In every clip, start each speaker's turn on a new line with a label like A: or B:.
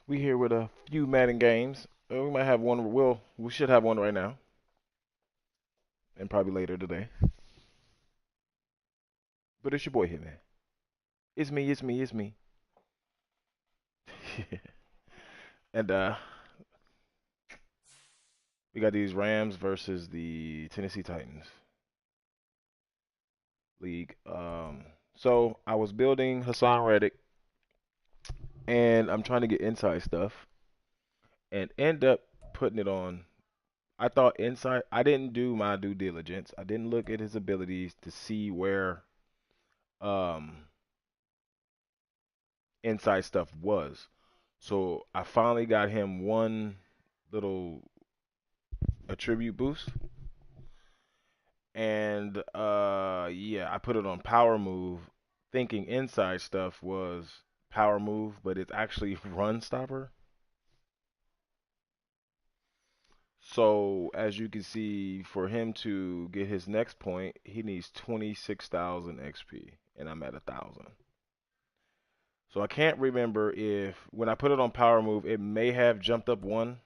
A: We here with a few Madden games. We might have one. We should have one right now, and probably later today. But it's your boy here, man. It's me. It's me. It's me. and we got these Rams versus the Tennessee Titans league. So I was building Hassan Reddick, and I'm trying to get inside stuff, and end up putting it on. I thought inside. I didn't do my due diligence. I didn't look at his abilities to see where um inside stuff was. So I finally got him one little attribute boost, and yeah, I put it on power move, thinking inside stuff was power move, but it's actually run stopper. So as you can see, for him to get his next point, he needs 26,000 XP, and I'm at 1,000. So I can't remember if when I put it on power move, it may have jumped up one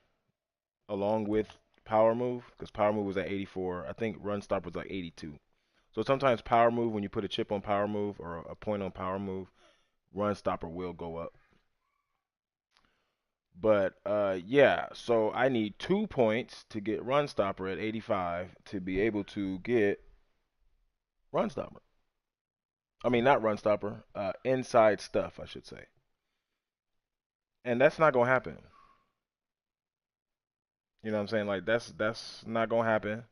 A: along with power move because power move was at 84. I think run stop was like 82. So sometimes power move, when you put a chip on power move or a point on power move, run stopper will go up. But yeah, so I need 2 points to get run stopper at 85 to be able to get run stopper. I mean, not run stopper, inside stuff, I should say. And that's not gonna happen. You know what I'm saying? Like that's not gonna happen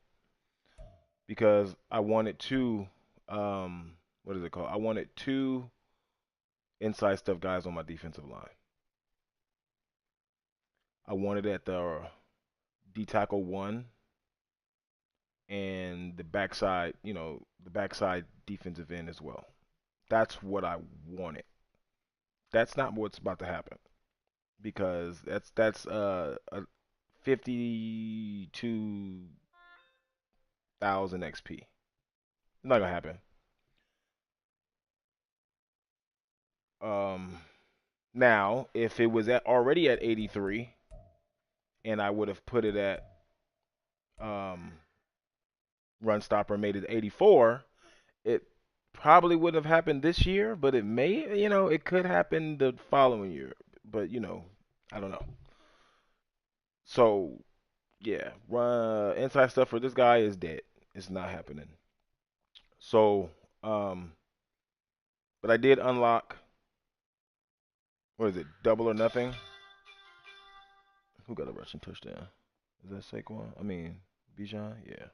A: because I wanted two. What is it called? I wanted two inside stuff guys on my defensive line. I wanted at the D tackle one and the backside, the backside defensive end as well. That's what I wanted. That's not what's about to happen because that's a 52,000 XP. Not gonna happen. Um, Now if it was already at 83 and I would have put it at um run stopper made it 84, it probably wouldn't have happened this year, but it may, it could happen the following year. But, I don't know. So, yeah, run inside stuff for this guy is dead. It's not happening. So, but I did unlock, what is it, double or nothing? Who got a rushing touchdown? Is that Saquon? I mean, Bijan? Yeah.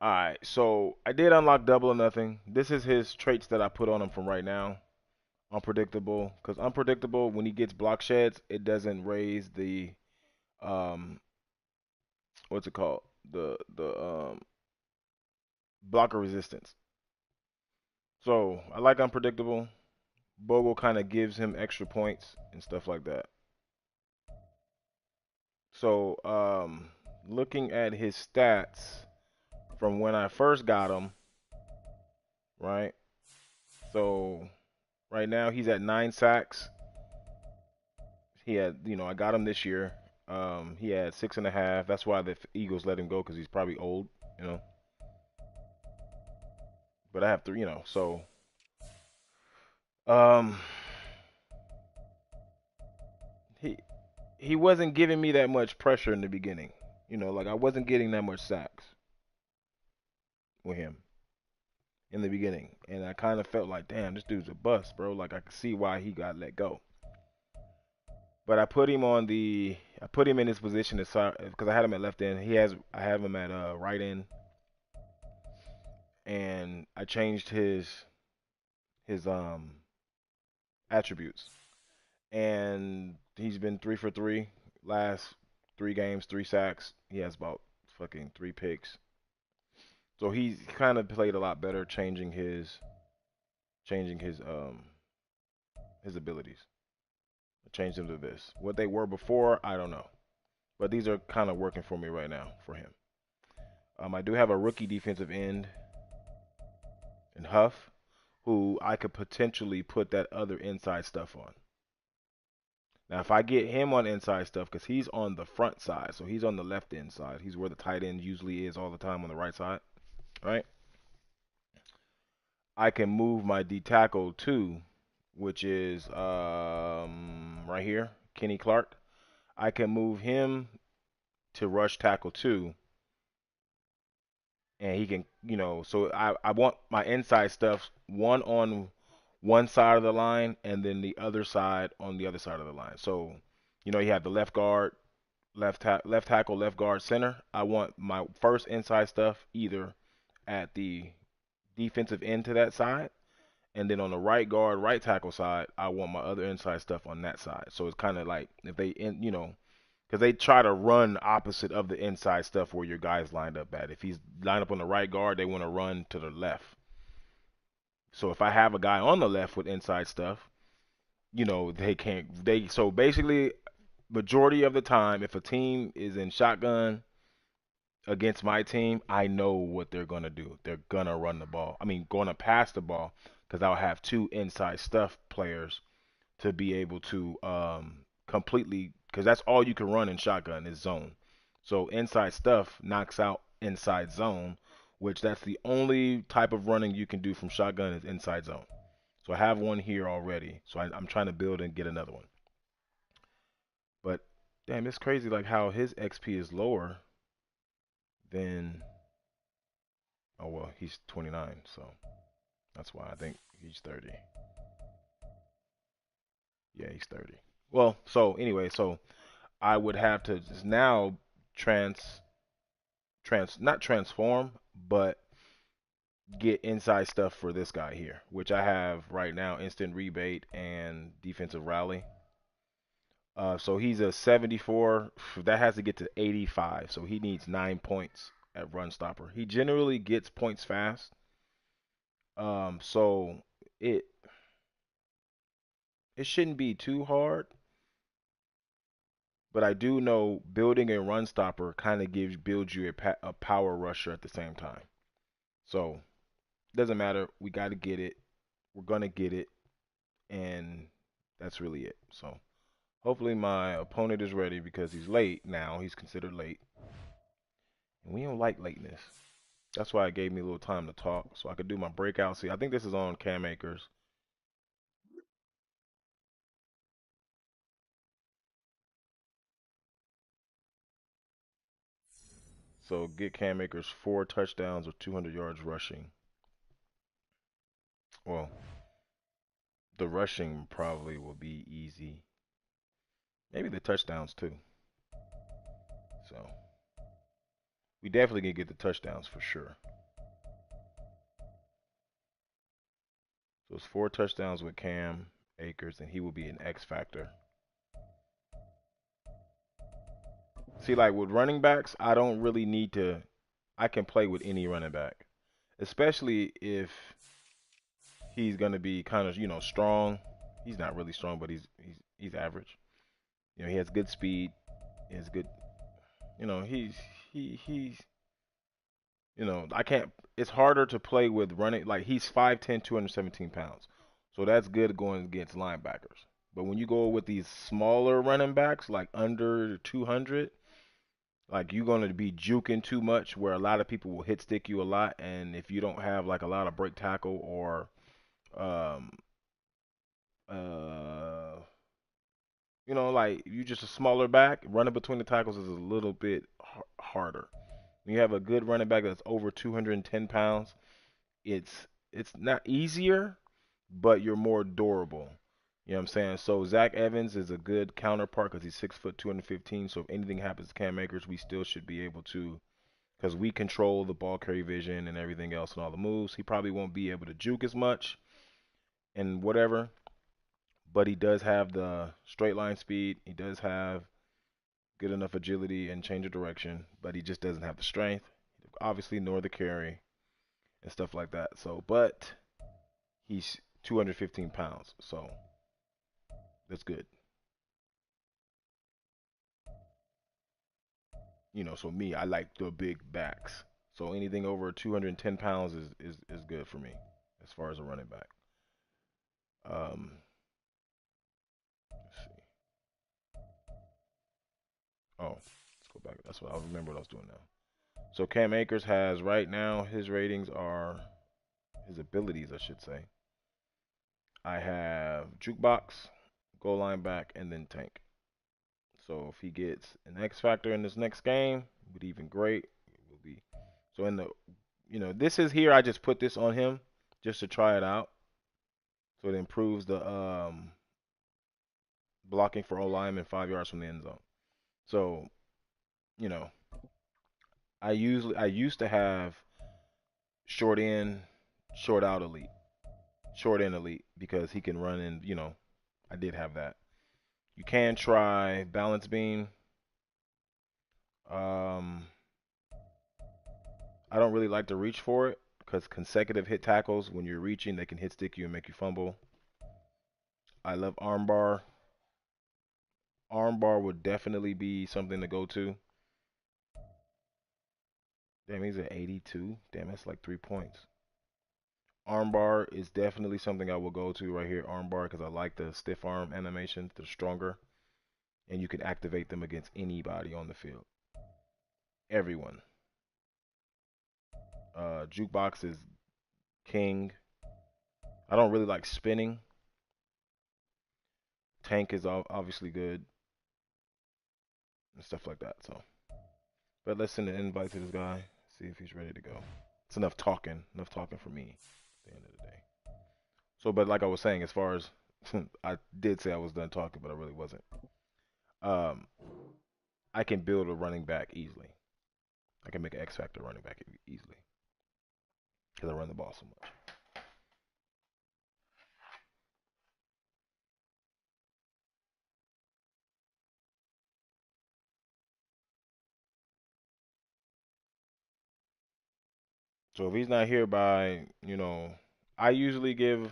A: All right, so I did unlock double or nothing. This is his traits that I put on him from right now. Unpredictable, because unpredictable when he gets block sheds, it doesn't raise the um what's it called, the blocker resistance. So I like unpredictable. Bogle kind of gives him extra points and stuff like that. So looking at his stats from when I first got him, right? So right now he's at 9 sacks. He had, I got him this year. He had 6.5. That's why the Eagles let him go because he's probably old, you know. But I have to, so um, he he wasn't giving me that much pressure in the beginning. Like I wasn't getting that much sacks with him in the beginning, and I kind of felt like, damn, this dude's a bust, bro. Like I could see why he got let go. But I put him in his position because I had him at left end. I have him at right end, and I changed his attributes, and he's been 3 for 3 last 3 games, 3 sacks. He has about fucking 3 picks. So he's kind of played a lot better, changing his abilities. I changed him to this. What they were before, I don't know, but these are kind of working for me right now for him. I do have a rookie defensive end in Huff, who I could potentially put that other inside stuff on. Now, if I get him on inside stuff, because he's on the front side, so he's on the left end side. He's where the tight end usually is all the time on the right side, right? I can move my D tackle too, which is right here, Kenny Clark. I can move him to rush tackle too, and he can, so I want my inside stuff one on one side of the line and then the other side on the other side of the line. So, you have the left guard, left tackle, left guard, center. I want my first inside stuff either at the defensive end to that side, and then on the right guard, right tackle side, I want my other inside stuff on that side. So it's kind of like if they, because they try to run opposite of the inside stuff where your guy's lined up at. If he's lined up on the right guard, they want to run to the left. So if I have a guy on the left with inside stuff, they can't. So basically, majority of the time, if a team is in shotgun against my team, I know what they're gonna do. They're gonna run the ball. I mean, gonna pass the ball because I'll have two inside stuff players to be able to completely, because that's all you can run in shotgun is zone. So inside stuff knocks out inside zone, which that's the only type of running you can do from shotgun is inside zone. So I have one here already. So I'm trying to build and get another one. But damn, it's crazy like how his XP is lower than. Oh well, he's 29, so that's why I think he's 30. Yeah, he's 30. Well, so anyway, so I would have to just now trans not transform, but get inside stuff for this guy here, which I have right now instant rebate and defensive rally. So he's a 74. That has to get to 85. So he needs 9 points at run stopper. He generally gets points fast. So it it shouldn't be too hard, but I do know building a run stopper kind of builds you a power rusher at the same time. So doesn't matter. We got to get it. We're gonna get it, and that's really it. So hopefully my opponent is ready because he's late now. He's considered late, and we don't like lateness. That's why it gave me a little time to talk so I could do my breakout. See, I think this is on Cam Akers. So get Cam Akers 4 touchdowns with 200 yards rushing. Well, the rushing probably will be easy. Maybe the touchdowns too. So we definitely can get the touchdowns for sure. So it's 4 touchdowns with Cam Akers, and he will be an X factor. See, like with running backs, I don't really need to. I can play with any running back, especially if he's gonna be kind of strong. He's not really strong, but he's average. He has good speed. He has good. He's I can't. It's harder to play with running. Like he's 5'10", 217 pounds, so that's good going against linebackers. But when you go with these smaller running backs, like under 200, like you're gonna be juking too much, where a lot of people will hit stick you a lot, and if you don't have like a lot of break tackle or um uh like you just a smaller back, running between the tackles is a little bit harder. When you have a good running back that's over 210 pounds, it's not easier, but you're more durable. You know what I'm saying? So Zach Evans is a good counterpart because he's 6 foot 215. So if anything happens to Cam Akers, we still should be able to, because we control the ball carry vision and everything else and all the moves. He probably won't be able to juke as much and whatever, but he does have the straight line speed. He does have good enough agility and change of direction, but he just doesn't have the strength, obviously, nor the carry and stuff like that. So, but he's 215 pounds, so that's good. So me, I like the big backs. So anything over 210 pounds is good for me as far as a running back. Let's see. Oh, let's go back. That's what I remember what I was doing now. So Cam Akers has right now, his ratings are, his abilities, I should say. I have jukebox, goal line back, and then tank. So if he gets an X factor in this next game, it would even great. It will be. So in the, this is here. I just put this on him just to try it out. So it improves the blocking for O lineman 5 yards from the end zone. So, you know, I used to have short in, short out elite, short in elite because he can run in. I did have that. You can try balance beam. I don't really like to reach for it because consecutive hit tackles, when you're reaching, they can hit stick you and make you fumble. I love armbar. Armbar would definitely be something to go to. Damn, he's at 82. Damn, that's like 3 points. Armbar is definitely something I will go to right here. Armbar, because I like the stiff arm animation. They're stronger. And you can activate them against anybody on the field. Everyone. Jukebox is king. I don't really like spinning. Tank is obviously good. And stuff like that. So, but let's send an invite to this guy. See if he's ready to go. It's enough talking. Enough talking for me at the end of the day. So, but like I was saying, as far as I did say I was done talking, but I really wasn't. I can build a running back easily. I can make an X factor running back easily because I run the ball so much. So if he's not here by, I usually give.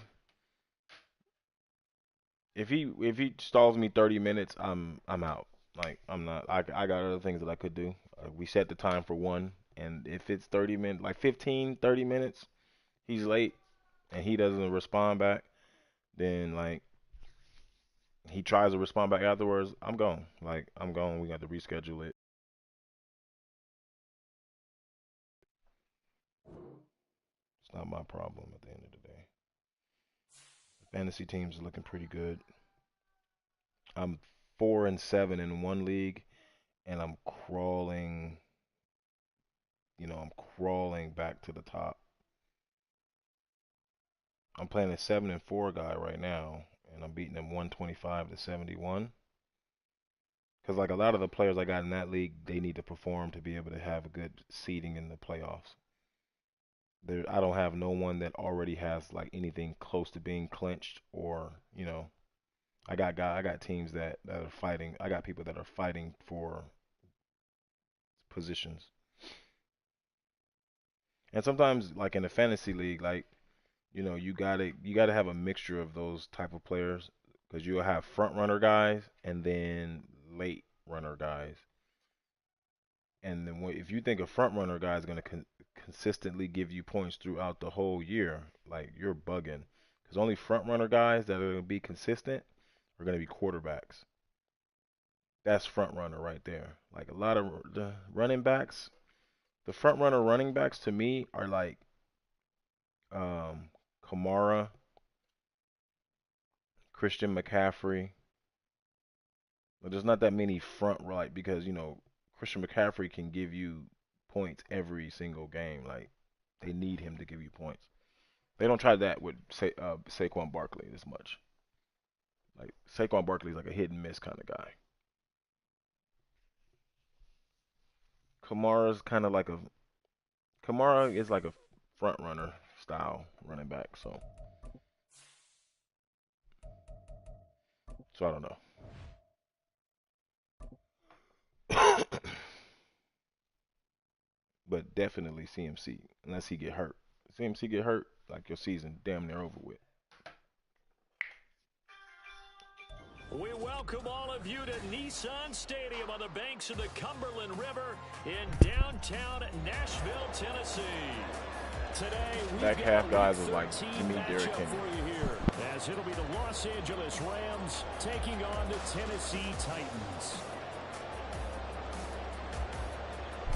A: If he stalls me 30 minutes, I'm out. Like I'm not. I got other things that I could do. We set the time for 1, and if it's 30 minutes, like 15, 30 minutes, he's late and he doesn't respond back, then like he tries to respond back afterwards, I'm gone. Like I'm gone. We got to reschedule it. It's not my problem at the end of the day. The fantasy teams are looking pretty good. I'm 4-7 in one league, and I'm crawling. I'm crawling back to the top. I'm playing a 7-4 guy right now, and I'm beating him 125-71. Because like a lot of the players I got in that league, they need to perform to be able to have a good seeding in the playoffs. I don't have no one that already has like anything close to being clinched, or I got teams that are fighting. I got people that are fighting for positions. And sometimes like in a fantasy league, like you gotta have a mixture of those type of players because you'll have front runner guys and then late runner guys. And then if you think a front runner guy is gonna consistently give you points throughout the whole year, like you're bugging. Because only front runner guys that are gonna be consistent are gonna be quarterbacks. That's front runner right there. Like a lot of the running backs, the front runner running backs to me are like Kamara, Christian McCaffrey. But there's not that many front right because Christian McCaffrey can give you points every single game. Like they need him to give you points. They don't try that with Saquon Barkley as much. Like Saquon Barkley is like a hit and miss kind of guy. Kamara's kind of like a Kamara is like a front runner style running back. So I don't know. But definitely CMC unless he get hurt. CMC get hurt, like your season damn near over with.
B: We welcome all of you to Nissan Stadium on the banks of the Cumberland River in downtown Nashville, Tennessee. Today,
A: back half guys was like to me Derrick Henry.
B: As it'll be the Los Angeles Rams taking on the Tennessee Titans.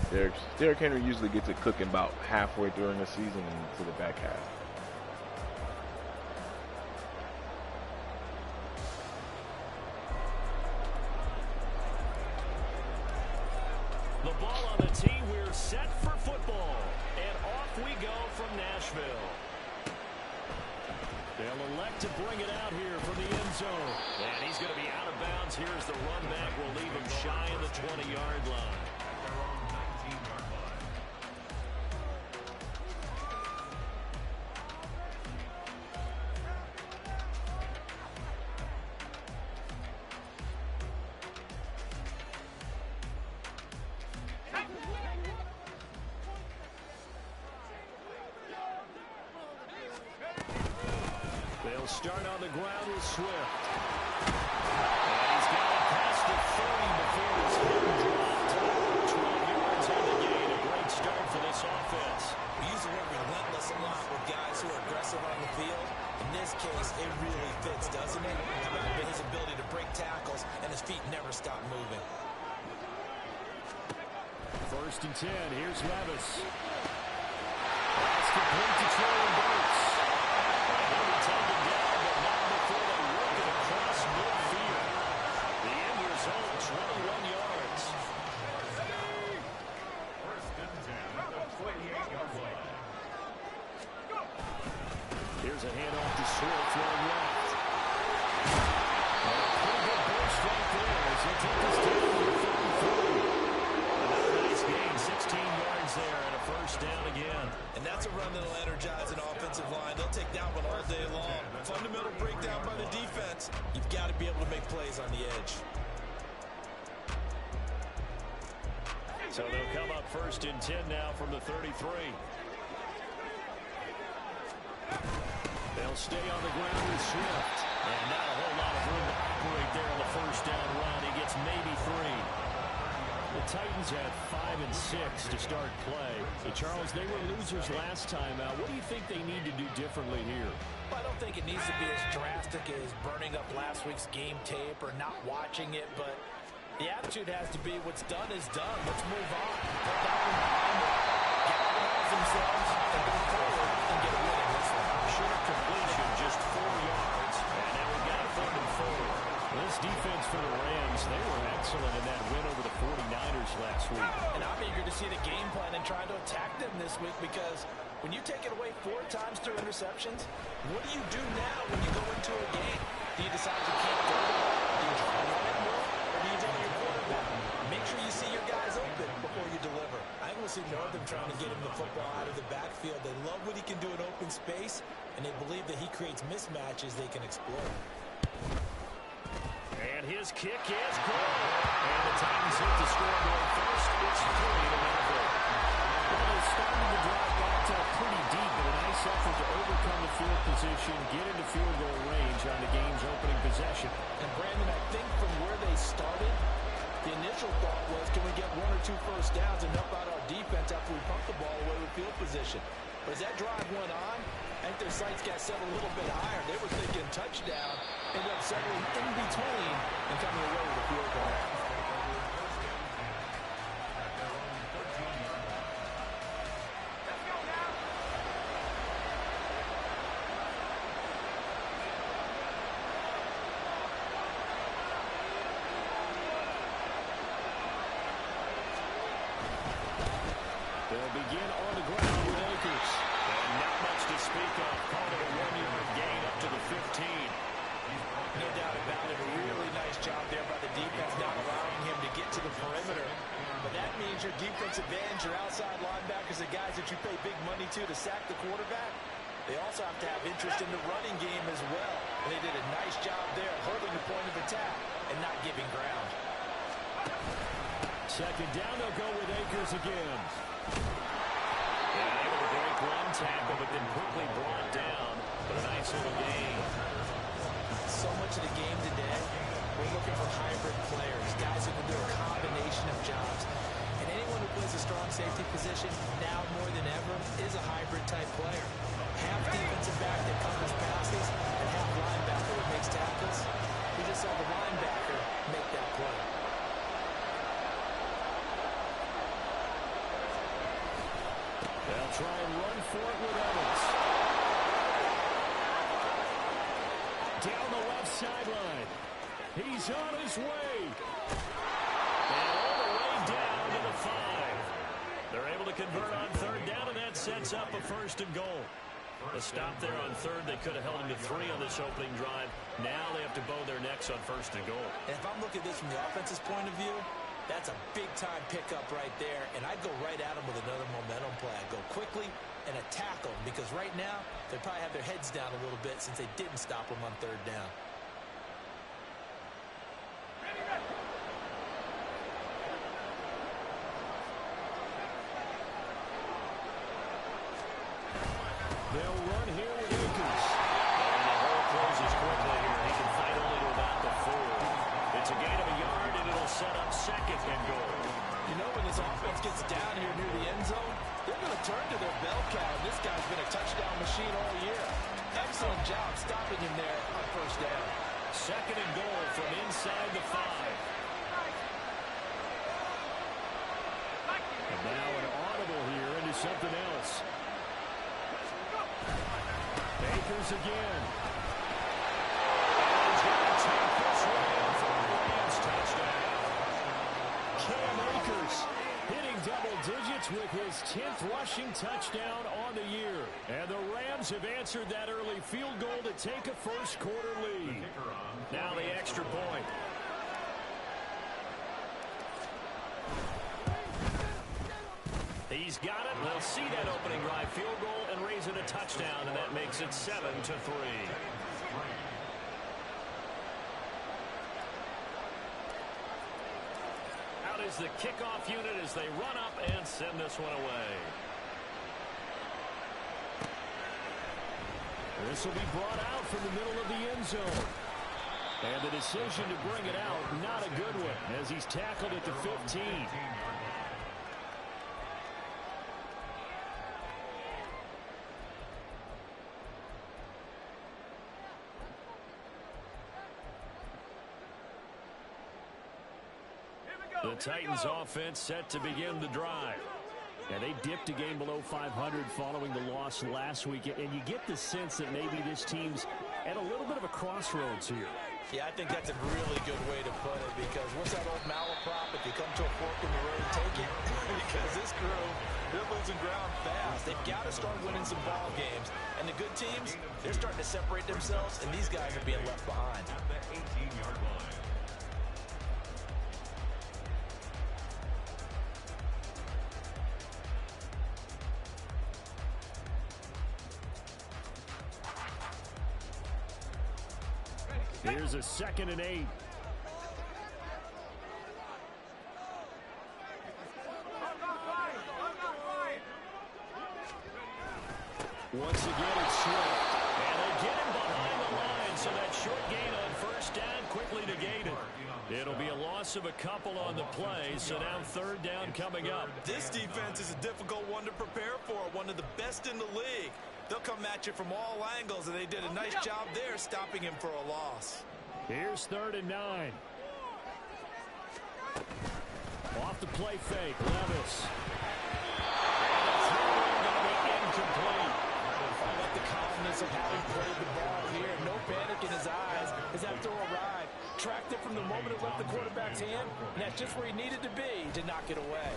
A: Derrick Henry usually gets it cooking about halfway during the season and to the back half.
B: The ball on the tee. We're set for football. And off we go from Nashville. They'll elect to bring it out here from the end zone. And he's going to be out of bounds. Here's the run back. We'll leave him shy of the 20-yard line. They'll start on the ground with Swift. And he's got it past the 30 before his head dropped. 12 yards on the gain. A great start for this offense.
C: We use the word relentless a lot with guys who are aggressive on the field. In this case, it really fits, doesn't it? How about his ability to break tackles and his feet never stop moving?
B: First and 10. Here's Levis. That's complete to Traylon Burks. He'll be taken down, but not before they work it across midfield. The end result, 21 yards. Here's a handoff to Swift, running left. Pretty good burst right there as he'll take this down to the 33. Another nice gain, 16 yards there, and a first down again.
C: And that's a run that'll energize an offensive line. They'll take that one all day long. Fundamental breakdown by the defense. You've got to be able to make plays on the edge.
B: So they'll come up first and 10 now from the 33. They'll stay on the ground with Swift. And not a whole lot of room to operate there on the first down run. He gets maybe 3. The Titans had 5 and 6 to start play. So Charles, they were losers last time out. What do you think they need to do differently here?
C: Well, I don't think it needs to be as drastic as burning up last week's game tape or not watching it, but the attitude has to be what's done is done. Let's move on. Put that one behind them. Galvanize themselves and go forward and get a win in this one.
B: Short completion, just 4 yards. And now we've got a 3rd and 4. This defense for the Rams, they were excellent in that win over the 49ers last week.
C: And I'm eager to see the game plan and try to attack them this week because when you take it away 4 times through interceptions, what do you do now when you go into a game? Do you decide you can't go to it? Do you try to run it more? Or do you draw your quarterback? Make sure you see your guys open before you deliver. I think we'll see more of them trying to get him the football out of the backfield. They love what he can do in open space, and they believe that he creates mismatches they can exploit.
B: And his kick is good. And the Titans hit the scoreboard first. It's 3-0. Well, they started the drive backed up pretty deep, but a nice effort to overcome the field position, get into field goal range on the game's opening possession.
C: And Brandon, I think from where they started, the initial thought was, can we get 1 or 2 first downs and help out our defense after we pump the ball away with field position? But as that drive went on, I think their sights got set a little bit higher. They were thinking touchdown, ended up settling in between and coming away with a field goal.
B: They'll begin on the ground with Akers. And not much to speak of. Called it a 1-yard gain up to the 15.
C: No doubt about it. A really nice job there by the defense, not allowing him to get to the perimeter. But that means your defensive ends, your outside linebackers, the guys that you pay big money to sack the quarterback, they also have to have interest in the running game as well. And they did a nice job there holding the point of attack and not giving ground.
B: Second down, they'll go with Akers again. And able to break one tackle, but then quickly brought down. But a nice little gain.
C: So much of the game today, we're looking for hybrid players, guys who can do a combination of jobs. And anyone who plays a strong safety position, now more than ever, is a hybrid type player. Half defensive back that covers passes, and half linebacker that makes tackles. We just saw the linebacker make that play.
B: try and run for it with Evans. Down the left sideline. He's on his way. And all the way down to the 5. They're able to convert on third down, and that sets up a 1st and goal. A stop there on third. They could have held him to 3 on this opening drive. Now they have to bow their necks on 1st and goal.
C: And if I'm looking at this from the offense's point of view, that's a big-time pickup right there, and I'd go right at him with another momentum play. I'd go quickly and attack them, because right now they probably have their heads down a little bit since they didn't stop them on third down.
B: They'll run here with Akers. And the hole closes quickly here. He can fight only to about the 4. It's a gain of a yard, and it'll set up 2nd and goal.
C: You know, when this offense gets down here near the end zone, they're going to turn to their bell cow. This guy's been a touchdown machine all year. Excellent job stopping him there on 1st down.
B: 2nd and goal from inside the 5. And now an audible here into something else. Akers again. And he's going to take this one for a Rams touchdown. Cam Akers hitting double digits with his 10th rushing touchdown on the year. And the Rams have answered that early field goal to take a first-quarter lead. Now the extra point. He's got it. They'll see that opening drive field goal and raise it a touchdown, and that makes it 7-3. Out is the kickoff unit as they run up and send this one away. This will be brought out from the middle of the end zone. And the decision to bring it out, not a good one, as he's tackled at the 15. The Titans offense set to begin the drive. And they dipped a game below 500 following the loss last week. And you get the sense that maybe this team's at a little bit of a crossroads here.
C: Yeah, I think that's a really good way to put it, because what's that old malaprop? If you come to a fork in the road, take it. Because this crew, they're losing ground fast. They've got to start winning some ball games. And the good teams, they're starting to separate themselves, and these guys are being left behind.
B: Here's a 2nd and 8. Once again, it's Swift. And they get him behind the line, so that short gain on 1st down quickly negated. It'll be a loss of a couple on the play, so now 3rd down coming up.
C: This defense is a difficult one to prepare for, one of the best in the league. They'll come at you from all angles, and they did a nice job there stopping him for a loss.
B: Here's 3rd and 9. Off the play fake, Levis. Incomplete.
C: I like the calmness of how he played the ball here. No panic in his eyes as that throw arrived. Tracked it from the moment it left the quarterback's hand, and that's just where he needed to be to knock it away.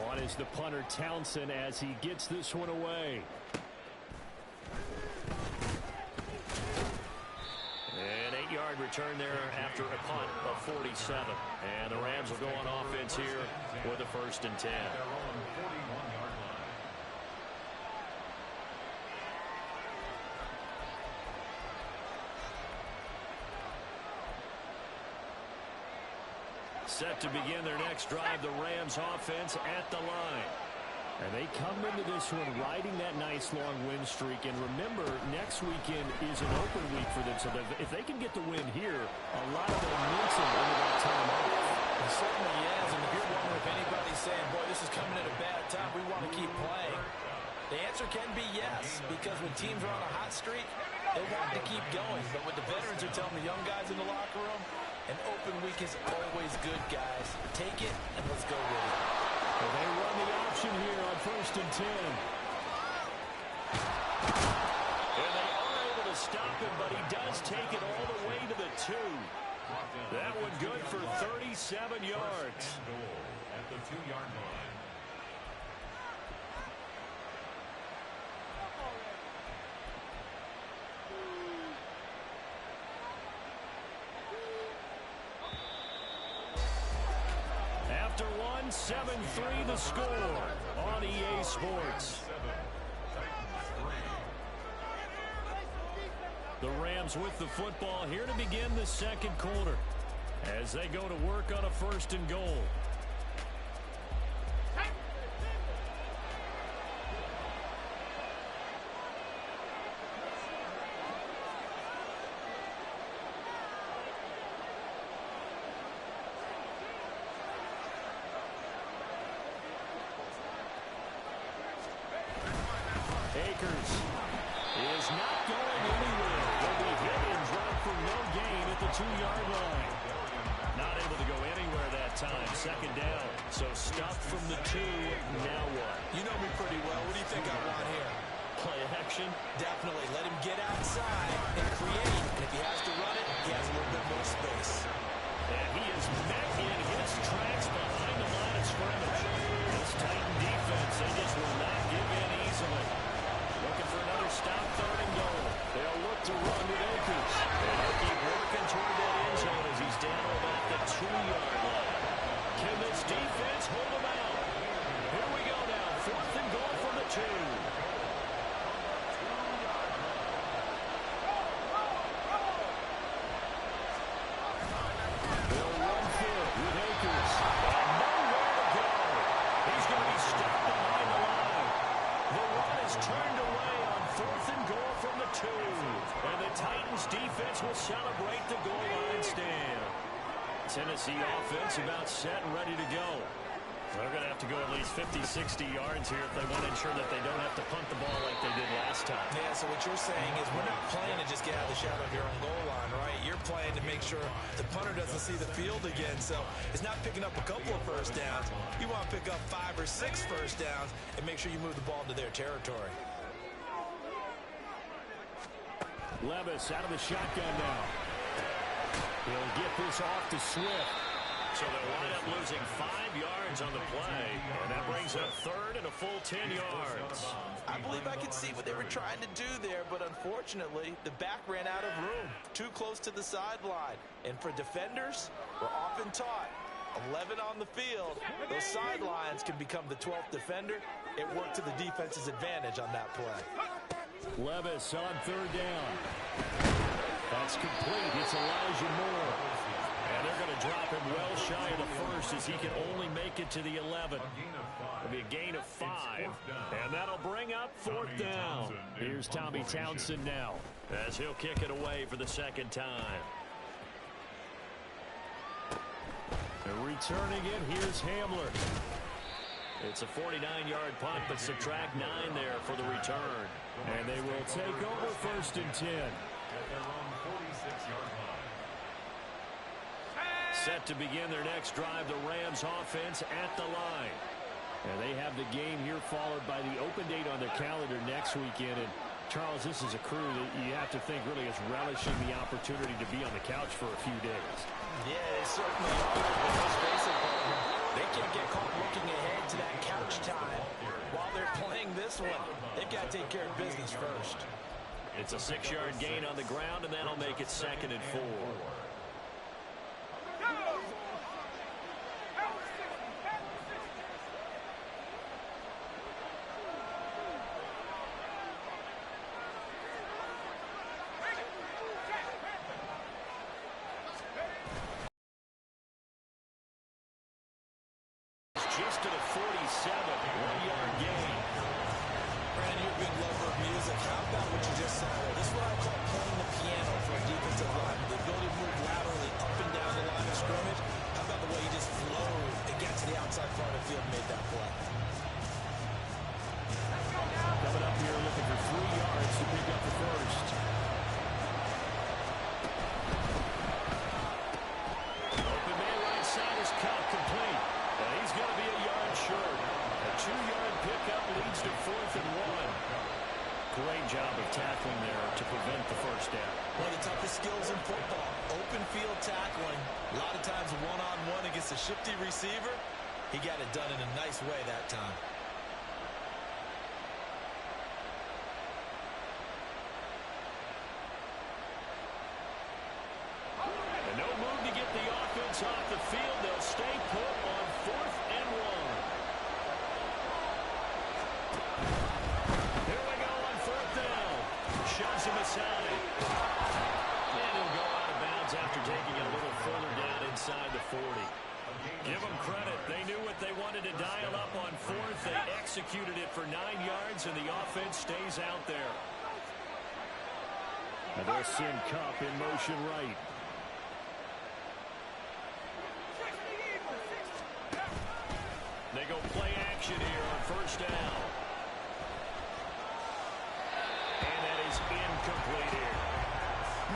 B: On is the punter Townsend as he gets this one away. An 8-yard return there after a punt of 47. And the Rams will go on offense here with a 1st and 10. Set to begin their next drive, the Rams offense at the line. And they come into this one riding that nice long win streak. And remember, next weekend is an open week for them. So if they can get the win here, a lot of momentum into that time off.
C: It certainly is. And if you're wondering if anybody's saying, boy, this is coming at a bad time, we want to keep playing, the answer can be yes. Because when teams are on a hot streak, they want to keep going. But what the veterans are telling the young guys in the locker room, an open week is always good, guys. Take it and let's go with it.
B: Well, they run the option here on 1st and 10. And they are able to stop him, but he does take it all the way to the 2. That one good for 37 yards.
D: At the 2-yard line.
B: After one, 7-3 the score on EA Sports. The Rams with the football here to begin the second quarter as they go to work on a 1st and goal. Akers is not going anywhere. Will be hit and dropped for no gain at the 2-yard line. Not able to go anywhere that time. 2nd down. So stuffed from the 2. Now what?
C: You know me pretty well. What do you think I want here?
B: Play action?
C: Definitely. Let him get outside and create. And if he has to run it, he has a little bit more space.
B: And he is met in his tracks behind the line of scrimmage. This Titan defense, they just will not give in easily. Looking for another stop, 3rd and goal. They'll look to run with Akers. And he'll keep working toward that end zone as he's down about the 2-yard line. Can this defense hold him out? Here we go now. 4th and goal from the 2. They'll run for it with Akers. And nowhere to go. He's going to be stopped behind the line. The run is turned away on 4th and goal from the 2. And the Titans defense will celebrate the goal line stand. Tennessee offense about set and ready to go. They're going to have to go at least 50, 60 yards here if they want to ensure that they don't have to punt the ball like they did last time.
C: Yeah, so what you're saying is we're not playing to just get out of the shadow of your own goal line, right? You're playing to make sure the punter doesn't see the field again. So it's not picking up a couple of 1st downs. You want to pick up 5 or 6 1st downs and make sure you move the ball into their territory.
B: Levis out of the shotgun now. He'll get this off to Swift. So they'll wind up losing 5 yards on the play. And that brings up 3rd and a full 10 yards.
C: I believe I could see what they were trying to do there, but unfortunately, the back ran out of room. Too close to the sideline. And for defenders, we're often taught 11 on the field. Those sidelines can become the 12th defender. It worked to the defense's advantage on that play.
B: Levis on 3rd down. That's complete. It's Elijah Moore. And they're going to drop him well shy of the 1st as he can only make it to the 11. It'll be a gain of 5. And that'll bring up 4th down. Here's Tommy Townsend now as he'll kick it away for the 2nd time. And returning it, here's Hamler. It's a 49-yard punt, but subtract 9 there for the return. And they will take over 1st and 10.
D: At their own 46-yard line.
B: Set to begin their next drive, the Rams offense at the line. And they have the game here followed by the open date on their calendar next weekend. And Charles, this is a crew that you have to think really is relishing the opportunity to be on the couch for a few days.
C: Yeah, they certainly are. But let's face it, they can't get caught looking ahead to that couch time while they're playing this one. They've got to take care of business first.
B: It's a 6-yard gain on the ground, and that'll make it 2nd and 4. Just to the 47, 1-yard gain.
C: Brandon, you're a big lover of music. How about what you just saw there? This is what I call playing the piano for a defensive line. The ability to move sometimes one-on-one against a shifty receiver. He got it done in a nice way that time.
B: And no move to get the offense off the field. They'll stay put on 4th and 1. Here we go on 4th down. Shoves him aside. And he'll go out of bounds after taking it a little further down inside the 40. Give them credit. They knew what they wanted to dial up on 4th. They executed it for 9 yards, and the offense stays out there. And they'll send Cup in motion right. They go play action here on 1st down. And that is incomplete here.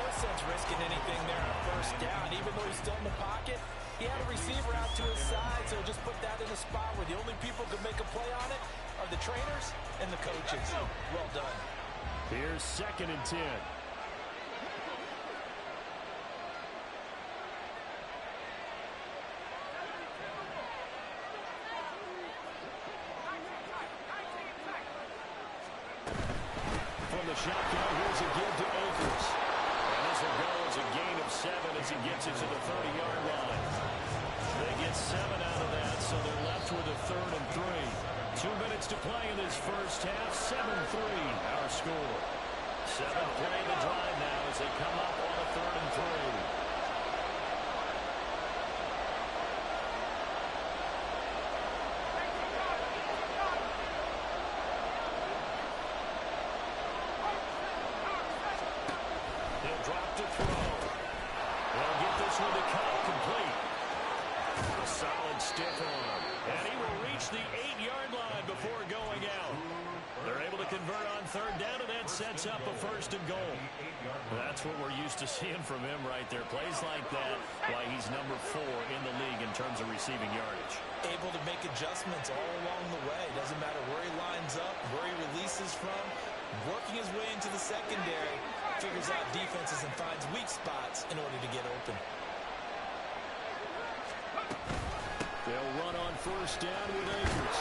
C: No sense risking anything there on 1st down. Even though he's still in the pocket, he had a receiver out to his side, so just put that in a spot where the only people who can make a play on it are the trainers and the coaches. Well done.
B: Here's 2nd and 10. From the shotgun, here's a give to Akers. And this will go as a gain of 7 as he gets it to the 30-yard line. They get 7 out of that, so they're left with a 3rd and 3. 2 minutes to play in this first half. 7-3 our score. 7th play of the drive now as they come up on a 3rd and 3. Drop to throw. They'll get this one to Cup complete. A solid stiff arm. And he will reach the 8-yard line before going out. They're able to convert on 3rd down, and that sets up a 1st and goal. That's what we're used to seeing from him right there. Plays like that, why he's number 4 in the league in terms of receiving yardage.
C: Able to make adjustments all along the way. Doesn't matter where he lines up, where he releases from. Working his way into the secondary, figures out defenses and finds weak spots in order to get open.
B: They'll run on 1st down with Akers.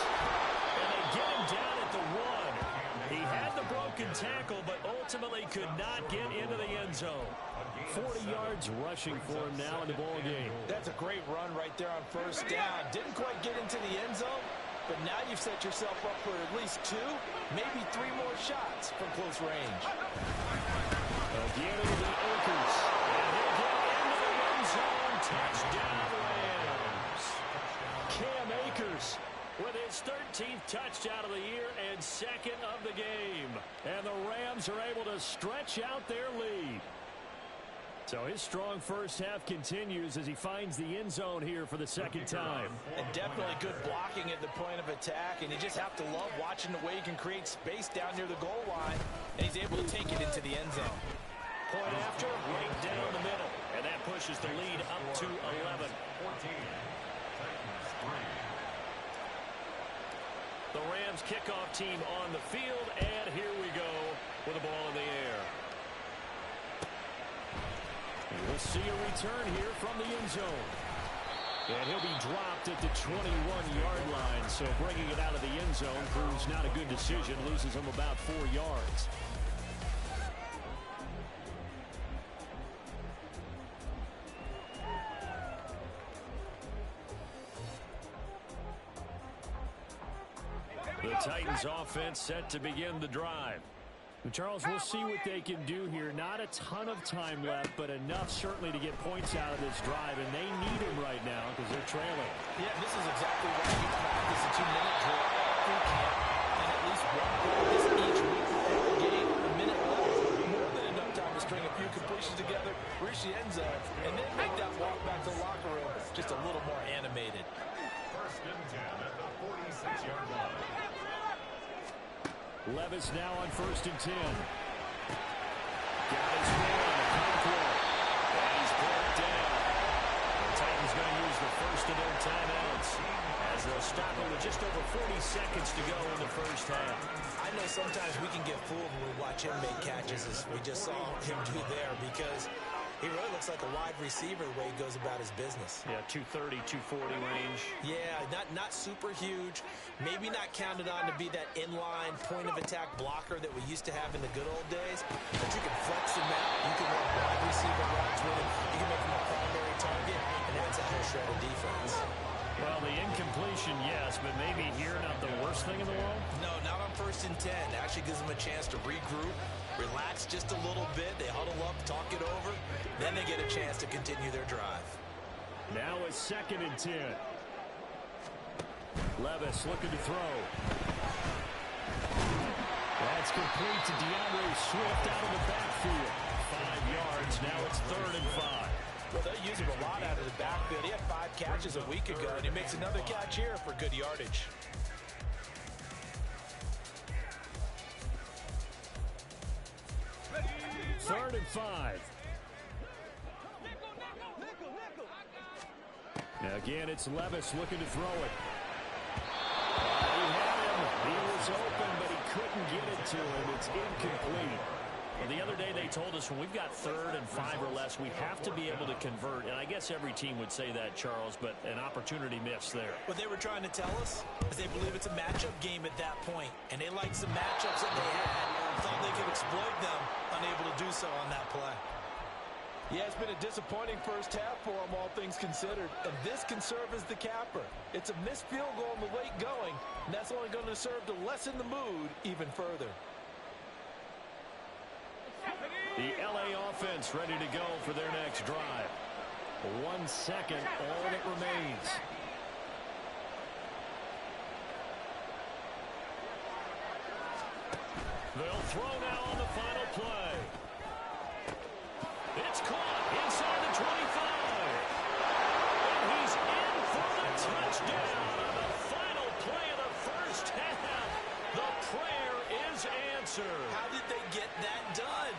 B: And they get him down at the 1. He had the broken tackle, but ultimately could not get into the end zone. 40 yards rushing for him now in the ball game.
C: That's a great run right there on 1st down. Didn't quite get into the end zone, but now you've set yourself up for at least 2, maybe 3 more shots from close range.
B: Again into the Akers. And he'll get into the end zone. Touchdown, Rams. Cam Akers with his 13th touchdown of the year and 2nd of the game. And the Rams are able to stretch out their lead. So his strong first half continues as he finds the end zone here for the 2nd time.
C: And definitely good blocking at the point of attack, and you just have to love watching the way he can create space down near the goal line, and he's able to take it into the end zone.
B: Point after, right down the middle, and that pushes the lead up to 11. The Rams kickoff team on the field, and here we go with the ball in the air. We'll see a return here from the end zone. And he'll be dropped at the 21-yard line. So bringing it out of the end zone proves not a good decision. Loses him about 4 yards. The Titans offense set to begin the drive. Charles, we'll see what they can do here. Not a ton of time left, but enough certainly to get points out of this drive, and they need him right now because they're trailing.
C: Yeah, this is exactly why you practice a 2-minute drill through camp, and at least one practice each week before the game. A minute left, more than enough time to string a few completions together, reach the end zone, and then make that walk back to the locker room just a little more animated.
D: 1st and 10 at the 46-yard line.
B: Levis now on 1st and 10. Got his man, Conklin. And he's brought down. The Titans going to use the first of their timeouts as they'll stop it with just over 40 seconds to go in the first half.
C: I know sometimes we can get fooled when we watch him make catches as we just saw him do there because He really looks like a wide receiver the way he goes about his business.
B: Yeah, 230, 240 range.
C: Yeah, not super huge. Maybe not counted on to be that inline point-of-attack blocker that we used to have in the good old days. But you can flex him out. You can run wide receiver routes with him. You can make him a primary target, and that's a whole shred of defense.
B: Well, the incompletion, yes, but maybe here not the worst thing in the world?
C: No, not on 1st and 10. It actually gives them a chance to regroup, relax just a little bit. They huddle up, talk it over. Then they get a chance to continue their drive.
B: Now it's 2nd and 10. Levis looking to throw. That's complete to DeAndre Swift out of the backfield. 5 yards. Now it's 3rd and 5.
C: Well, they'll use him a lot out of the backfield. He had 5 catches a week ago, and he makes another catch here for good yardage.
B: Third and 5. Now again, it's Levis looking to throw it. He had him. He was open, but he couldn't get it to him. It's incomplete. Well, the other day they told us when we've got 3rd and 5 or less, we have to be able to convert. And I guess every team would say that, Charles, but an opportunity missed there.
C: What they were trying to tell us is they believe it's a matchup game at that point, and they liked some matchups that they had, thought they could exploit them, unable to do so on that play.
E: Yeah, it's been a disappointing first half for them, all things considered. And this can serve as the capper. It's a missed field goal in the late going, and that's only going to serve to lessen the mood even further.
B: The LA offense ready to go for their next drive. 1 second, all that remains. They'll throw now on the final play. It's caught inside the 25. And he's in for the touchdown on the final play of the first half. The prayer is answered.
C: How did they get that done?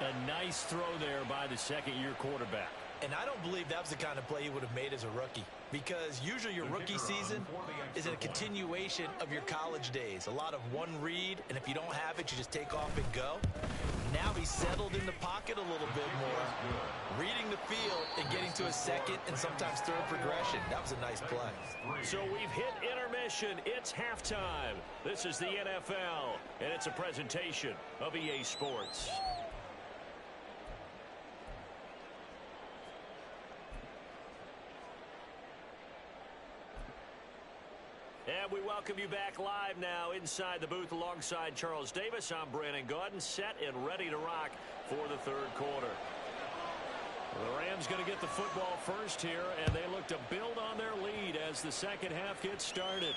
B: A nice throw there by the second-year quarterback.
C: And I don't believe that was the kind of play he would have made as a rookie, because usually your rookie season is a continuation of your college days. A lot of one read, and if you don't have it, you just take off and go. Now he's settled in the pocket a little bit more, reading the field and getting to a second and sometimes third progression. That was a nice play.
B: So we've hit intermission. It's halftime. This is the NFL, and it's a presentation of EA Sports. And we welcome you back live now inside the booth alongside Charles Davis. I'm Brandon Gaudin, set and ready to rock for the third quarter. The Rams going to get the football first here, and they look to build on their lead as the second half gets started.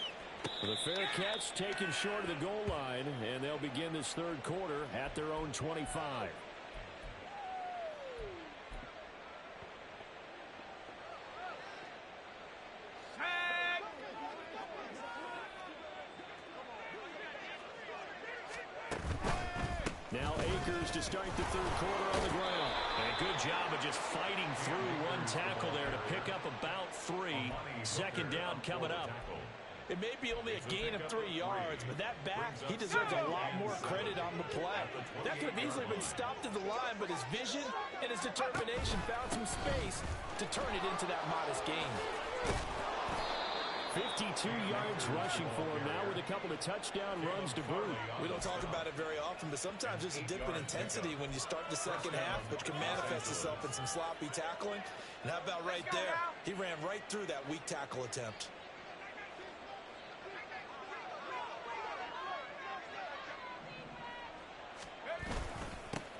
B: The fair catch taken short of the goal line, and they'll begin this third quarter at their own 25. Now Akers to start the third quarter on the ground. And a good job of just fighting through one tackle there to pick up about 3. Second down coming up.
E: It may be only a gain of 3 yards, but that back, he deserves a lot more credit on the play. That could have easily been stopped at the line, but his vision and his determination found some space to turn it into that modest gain.
B: 52 yards rushing for him now with a couple of touchdown runs to boot.
C: We don't talk about it very often, but sometimes there's a dip in intensity when you start the second half, which can manifest itself in some sloppy tackling. And how about right there? He ran right through that weak tackle attempt.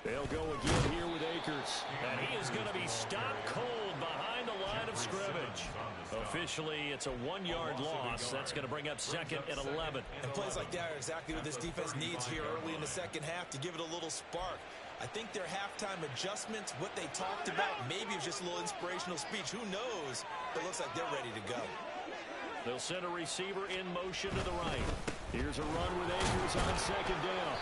B: They'll go again here with Akers. And he is going to be stopped cold behind the line of scrimmage. Officially, it's a 1-yard loss. That's going to bring up second and 11.
C: And plays like that are exactly what this defense needs here early in the second half to give it a little spark. I think their halftime adjustments, what they talked about, maybe it was just a little inspirational speech. Who knows? But it looks like they're ready to go.
B: They'll send a receiver in motion to the right. Here's a run with Akers on second down.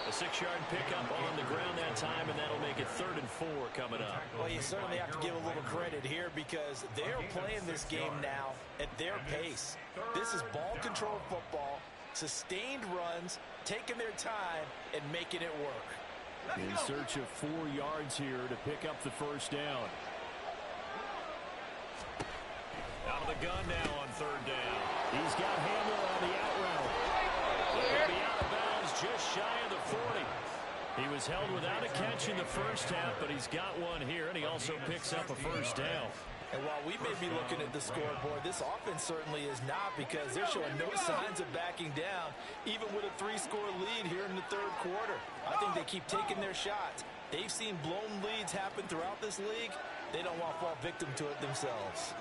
B: A 6-yard pickup on the ground that time, and that'll make it 3rd and 4 coming up.
C: Well, you certainly have to give a little credit here because they're playing this game now at their pace. This is ball control football, sustained runs, taking their time, and making it work.
B: In search of 4 yards here to pick up the first down. Out of the gun now on 3rd down. He's got Hamler on the out route. He'll be out of bounds just shy of the 40. He was held without a catch in the first half, but he's got one here, and he also picks up a first down.
E: And while we may be looking at the scoreboard, this offense certainly is not, because they're showing no signs of backing down, even with a 3-score lead here in the 3rd quarter. I think they keep taking their shots. They've seen blown leads happen throughout this league. They don't want to fall victim to it themselves.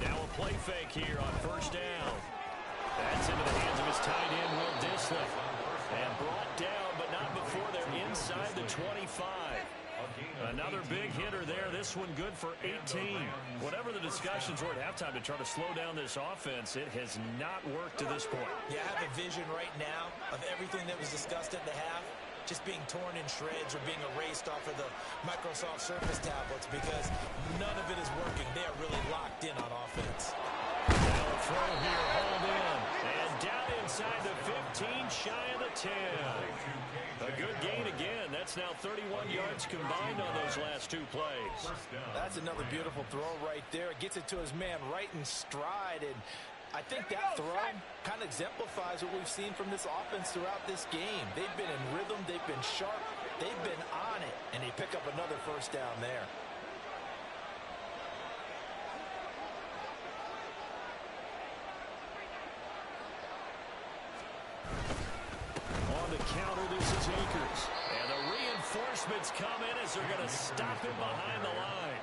B: Now a play fake here on 1st down. That's into the hands of his tight end, Will Dissly. And brought down, but not before they're inside the 25. Another big hitter there. This one good for 18. Whatever the discussions were at halftime to try to slow down this offense, it has not worked to this point.
E: Yeah, I have a vision right now of everything that was discussed at the half just being torn in shreds or being erased off of the Microsoft Surface tablets, because none of it is working. They are really locked in on offense.
B: Now a throw here, hauled in. And down inside the 15, shy of the 10. A good gain again. That's now 31 yards combined on those last 2 plays.
E: That's another beautiful throw right there. Gets it to his man right in stride. And I think that throw kind of exemplifies what we've seen from this offense throughout this game. They've been in rhythm. They've been sharp. They've been on it. And they pick up another first down there.
B: On the counter, this is Akers. And the reinforcements come in as they're going to stop him behind the line.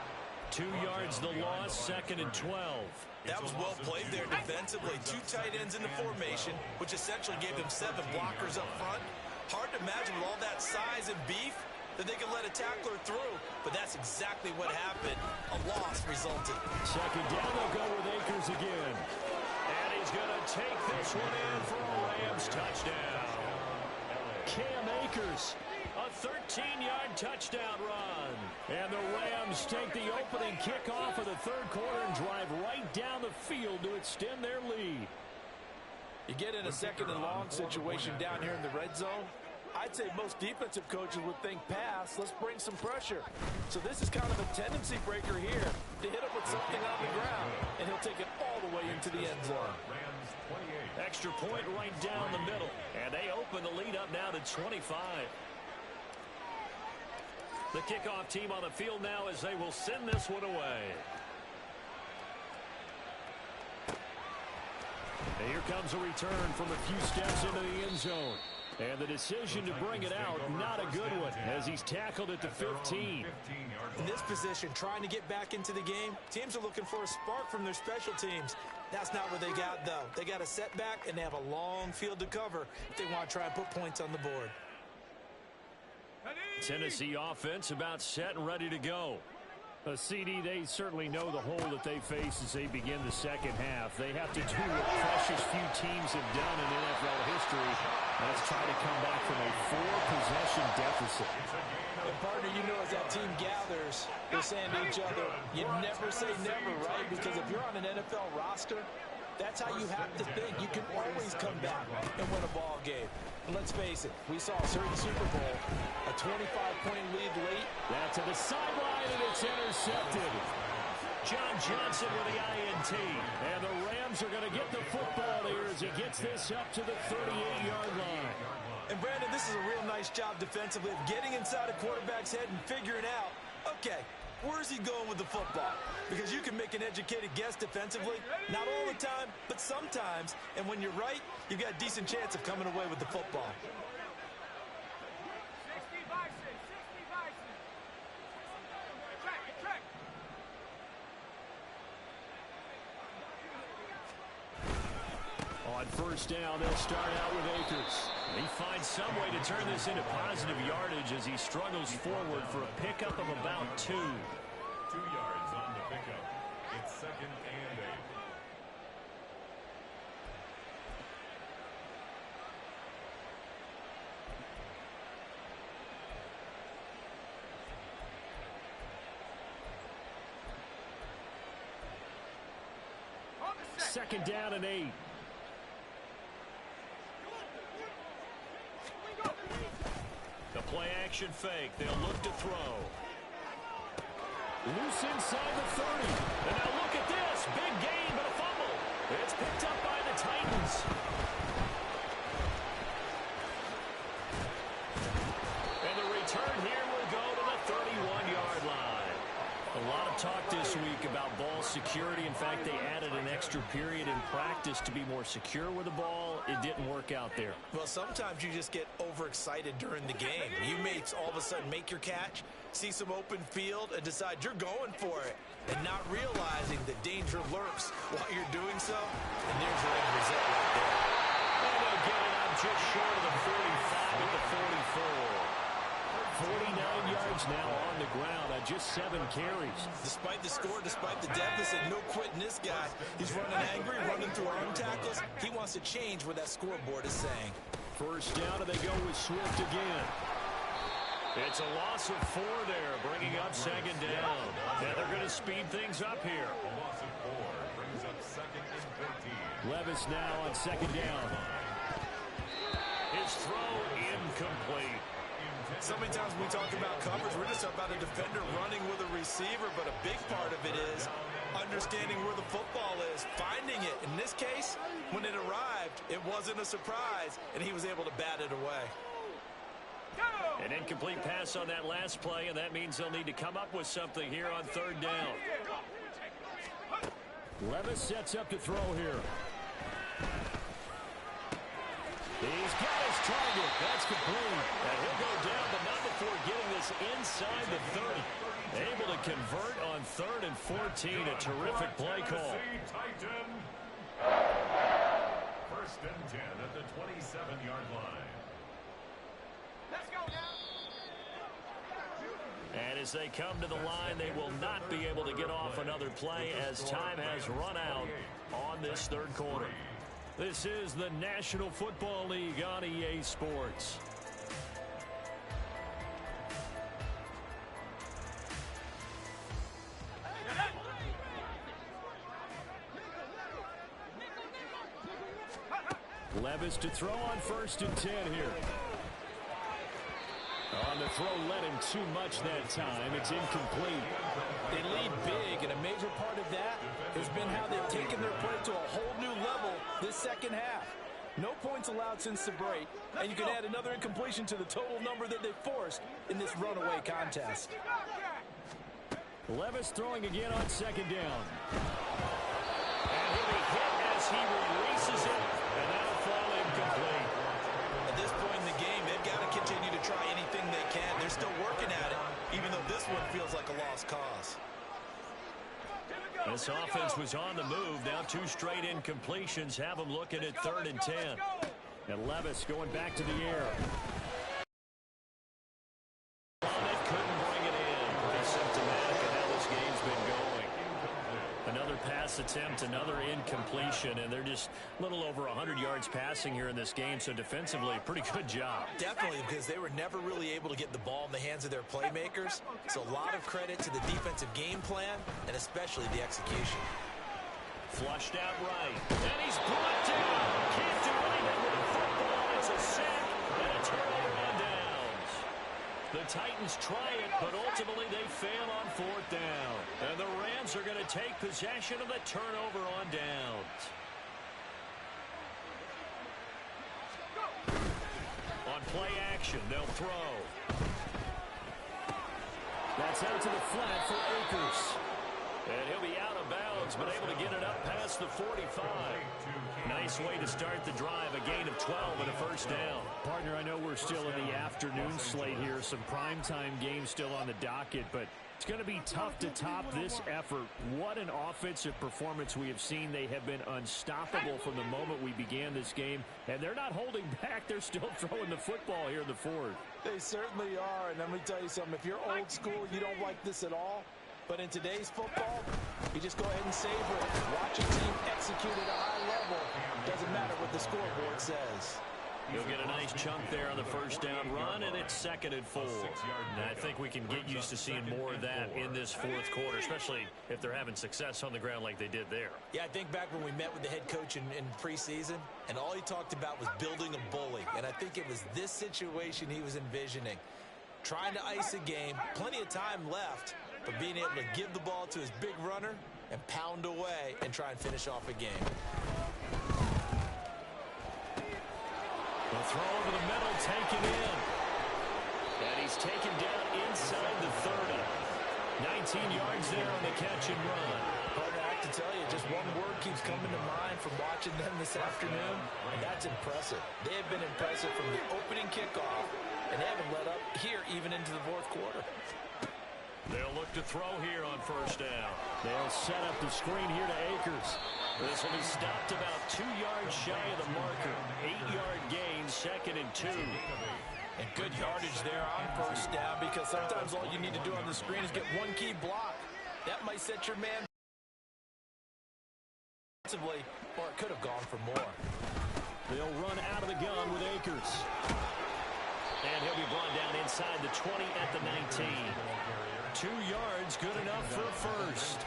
B: 2 yards the loss, 2nd and 12.
E: That was well played there defensively. 2 tight ends in the formation, which essentially gave them 7 blockers up front. Hard to imagine with all that size and beef that they could let a tackler through, but that's exactly what happened. A loss resulted.
B: 2nd down, they'll go with Akers again. And he's going to take this one in for a Rams touchdown. Cam Akers, a 13-yard touchdown run. And the Rams take the opening kickoff of the 3rd quarter and drive right down the field to extend their lead.
E: You get in a 2nd and long situation down here in the red zone. I'd say most defensive coaches would think pass, let's bring some pressure. So this is kind of a tendency breaker here to hit him with something on the ground, and he'll take it all the way into the end zone.
B: Extra point right down the middle, and they open the lead up now to 25. The kickoff team on the field now as they will send this one away. And here comes a return from a few steps into the end zone. And the decision to bring it out, not a good one, as he's tackled at the 15.
E: In this position, trying to get back into the game, teams are looking for a spark from their special teams. That's not what they got, though. They got a setback, and they have a long field to cover if they want to try and put points on the board.
B: Tennessee offense about set and ready to go. CD, they certainly know the hole that they face as they begin the 2nd half. They have to do what precious few teams have done in NFL history. Let's try to come back from a 4-possession deficit.
E: And partner, you know, as that team gathers, they're saying to each other, you never say never, right? Because if you're on an NFL roster, that's how you have to think. You can always come back and win a ball game. And let's face it, we saw a certain Super Bowl, a 25-point lead late.
B: That's to the sideline, and it's intercepted. John Johnson with the INT. And the Rams are going to get the football here as he gets this up to the 38-yard line.
E: And Brandon, this is a real nice job defensively of getting inside a quarterback's head and figuring out, okay, where's he going with the football? Because you can make an educated guess defensively, not all the time, but sometimes. And when you're right, you've got a decent chance of coming away with the football.
B: On 1st down, they'll start out with Akers. He finds some way to turn this into positive yardage as he struggles forward for a pickup of about 2.
D: 2 yards on the pickup. It's 2nd and 8.
B: second down and 8. The play action fake. They'll look to throw. Loose inside the 30. And now look at this. Big gain, but a fumble. It's picked up by the Titans. And the return here will go to the 31-yard line. A lot of talk this week about ball security. In fact, they added an extra period in practice to be more secure with the ball. It didn't work out there.
C: Well, sometimes you just get overexcited during the game. You may all of a sudden make your catch, see some open field, and decide you're going for it, and not realizing that danger lurks while you're doing so. And there's your end result right there.
B: And they'll get it out just short of the 45 at the 44. 49 yards now on the ground on just 7 carries.
C: Despite the score, despite the deficit, no quitting this guy. He's running angry, running through arm tackles. He wants to change what that scoreboard is saying.
B: First down, and they go with Swift again. It's a loss of 4 there, bringing up second down. And they're going to speed things up here.
D: A loss of 4 brings up second and 15.
B: Levis now on second down. His throw incomplete.
C: So many times when we talk about coverage, we're just talking about a defender running with a receiver, but a big part of it is understanding where the football is, finding it. In this case, when it arrived, it wasn't a surprise, and he was able to bat it away.
B: An incomplete pass on that last play, and that means they'll need to come up with something here on third down. Levis sets up to throw here. He's got his target. That's complete. And he'll go down, but not before getting this inside the 30. Able to convert on 3rd and 14. A terrific play call.
D: First and 10 at the 27-yard line.
E: Let's go now.
B: And as they come to the line, they will not be able to get off another play as time has run out on this third quarter. This is the National Football League on EA Sports. Levis to throw on 1st and 10 here. On the throw, led him too much that time. It's incomplete.
E: They lead big, and a major part of that has been how they've taken their play to a whole new level this second half. No points allowed since the break, and you can add another incompletion to the total number that they forced in this runaway contest.
B: Levis throwing again on second down. And he'll be hit as he releases it, and that'll fall incomplete.
C: At this point in the game, they've got to continue to try anything they can. They're still working at it, even though this one feels like a lost cause.
B: This offense was on the move. Now 2 straight incompletions have them looking at 3rd and 10. And Levis going back to the air. It couldn't bring it in. Pretty symptomatic of how this game's been going. Another pass attempt, another incompletion, and they're just a little over 100 yards passing here in this game, so defensively, pretty good job.
C: Definitely, because they were never really able to get the ball in the hands of their playmakers. So a lot of credit to the defensive game plan, and especially the execution.
B: Flushed out right, and he's brought down. Can't do anything with the football. It's a sack and a turnover on downs. The Titans try it, but ultimately they fail on 4th down. And the Rams are going to take possession of the turnover on downs. On play action, they'll throw. That's out to the flat for Akers. And he'll be out of bounds, but able to get it up past the 45. Nice way to start the drive, a gain of 12 and a first down. Partner, I know we're still in the afternoon slate here, some primetime games still on the docket, but it's going to be tough to top this effort. What an offensive performance we have seen. They have been unstoppable from the moment we began this game, and they're not holding back. They're still throwing the football here in the 4th.
E: They certainly are, and let me tell you something. If you're old school, you don't like this at all. But in today's football, you just go ahead and savor it. Watch a team execute at a high level. Doesn't matter what the scoreboard says.
B: He'll get a nice chunk there on the first down run, and it's 2nd and 4. And I think we can get used to seeing more of that in this fourth quarter, especially if they're having success on the ground like they did there.
C: Yeah, I think back when we met with the head coach in preseason, and all he talked about was building a bully. And I think it was this situation he was envisioning. Trying to ice a game, plenty of time left, but being able to give the ball to his big runner and pound away and try and finish off a game.
B: The throw over the middle, taken in. And he's taken down inside the 30. 19 yards there on the catch and run.
C: Partner, I have to tell you, just one word keeps coming to mind from watching them this afternoon, and that's impressive. They have been impressive from the opening kickoff, and they haven't let up here even into the fourth quarter.
B: They'll look to throw here on first down. They'll set up the screen here to Akers. This will be stopped about 2 yards shy of the marker. 8-yard gain, 2nd and 2.
C: And good yardage there on first down, because sometimes all you need to do on the screen is get one key block. That might set your man defensively, or it could have gone for more.
B: They'll run out of the gun with Akers. And he'll be brought down inside the 20 at the 19. 2 yards, good enough for a first.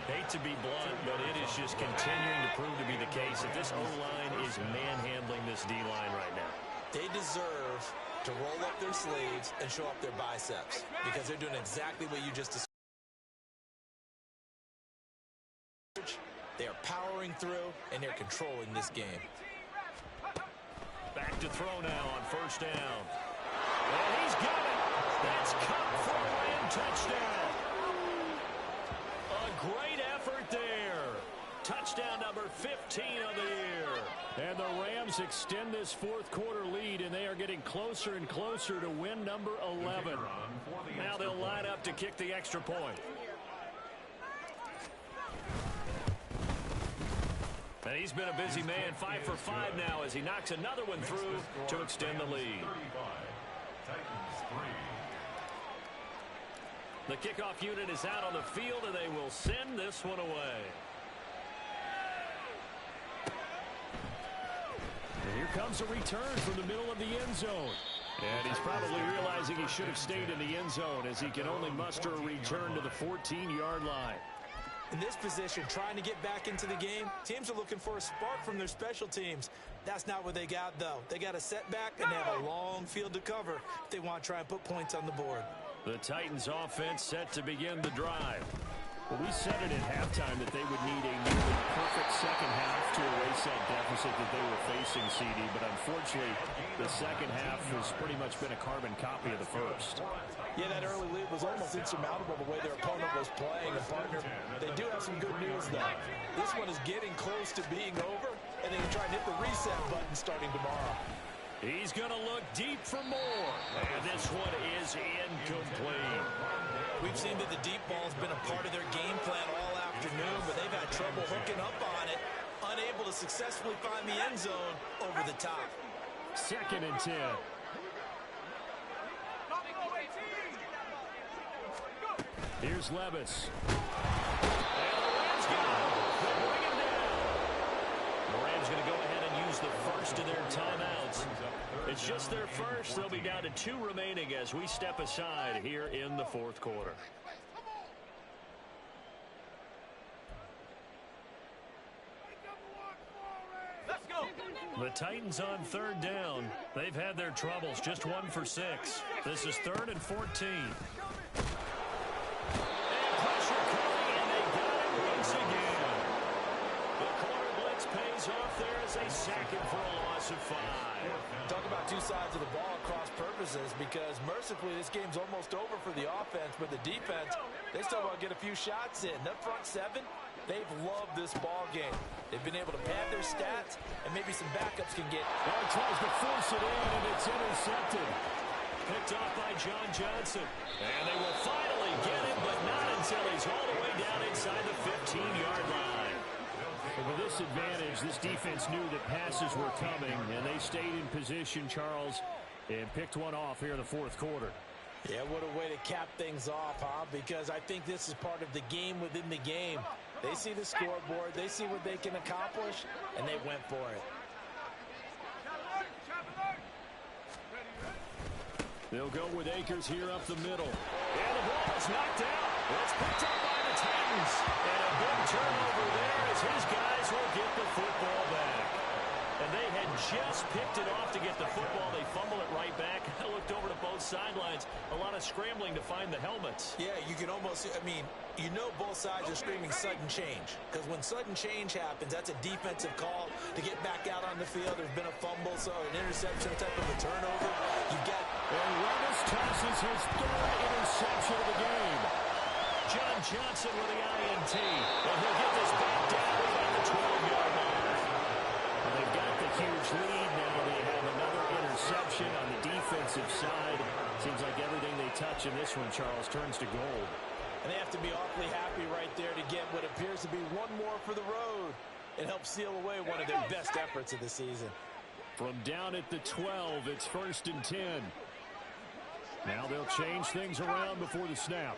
B: Hate to be blunt, but it is just continuing to prove to be the case that this O-line is manhandling this D-line right now.
C: They deserve to roll up their sleeves and show up their biceps, because they're doing exactly what you just described. They are powering through, and they're controlling this game.
B: Back to throw now on first down. And he's got it. That's Cup for a Ram touchdown. A great effort there. Touchdown number 15 of the year. And the Rams extend this fourth quarter lead, and they are getting closer and closer to win number 11. Now they'll line up to kick the extra point. And he's been a busy man, 5 for 5 now as he knocks another one through to extend the lead. The kickoff unit is out on the field, and they will send this one away. And here comes a return from the middle of the end zone. And he's probably realizing he should have stayed in the end zone, as he can only muster a return to the 14-yard line.
C: In this position, trying to get back into the game, teams are looking for a spark from their special teams. That's not what they got, though. They got a setback, and they have a long field to cover if they want to try and put points on the board.
B: The Titans offense set to begin the drive. Well, we said it at halftime that they would need a nearly perfect second half to erase that deficit that they were facing, CD, but unfortunately, the second half has pretty much been a carbon copy of the first.
C: Yeah, that early lead was almost insurmountable the way their opponent was playing. And, partner, they do have some good news, though. This one is getting close to being over, and they can try and hit the reset button starting tomorrow.
B: He's going to look deep for more, and this one is incomplete.
C: We've seen that the deep ball has been a part of their game plan all afternoon, but they've had trouble hooking up on it, unable to successfully find the end zone over the top.
B: 2nd and 10. Here's Levis. And the Rams got him. They bring him down. The Rams going to go ahead and use the first of their timeouts. It's just their first. They'll be down to 2 remaining as we step aside here in the fourth quarter.
E: Let's go.
B: The Titans on 3rd down. They've had their troubles, just 1 for 6. This is 3rd and 14. Off there as they sack him for a loss of 5.
C: Talk about two sides of the ball across purposes, because mercifully this game's almost over for the offense, but the defense, they still want to get a few shots in. That front 7, they've loved this ball game. They've been able to pad their stats, and maybe some backups can get.
B: Well, he tries to force it in, and it's intercepted. Picked off by John Johnson. And they will finally get him, but not until he's all the way down inside the 15-yard line. With this advantage, this defense knew that passes were coming, and they stayed in position, Charles, and picked one off here in the fourth quarter.
C: Yeah, what a way to cap things off, huh? Because I think this is part of the game within the game. They see the scoreboard, they see what they can accomplish, and they went for it.
B: They'll go with Akers here up the middle. And the ball is knocked out. It's picked up by the Titans. And a big turnover there as his guys will get the football back. And they had just picked it off to get the football. They fumble it right back. I looked over to both sidelines. A lot of scrambling to find the helmets.
C: Yeah, you can almost, I mean, you know both sides are screaming sudden change. Because when sudden change happens, that's a defensive call to get back out on the field. There's been a fumble, so an interception type of a turnover. You've got...
B: And Levis tosses his third interception of the game. John Johnson with the INT. And he'll get this back down about the 12-yard line. They've got the huge lead. Now they have another interception on the defensive side. Seems like everything they touch in this one, Charles, turns to gold.
C: And they have to be awfully happy right there to get what appears to be one more for the road. It helps seal away one of their best efforts of the season.
B: From down at the 12, it's 1st and 10. Now they'll change things around before the snap.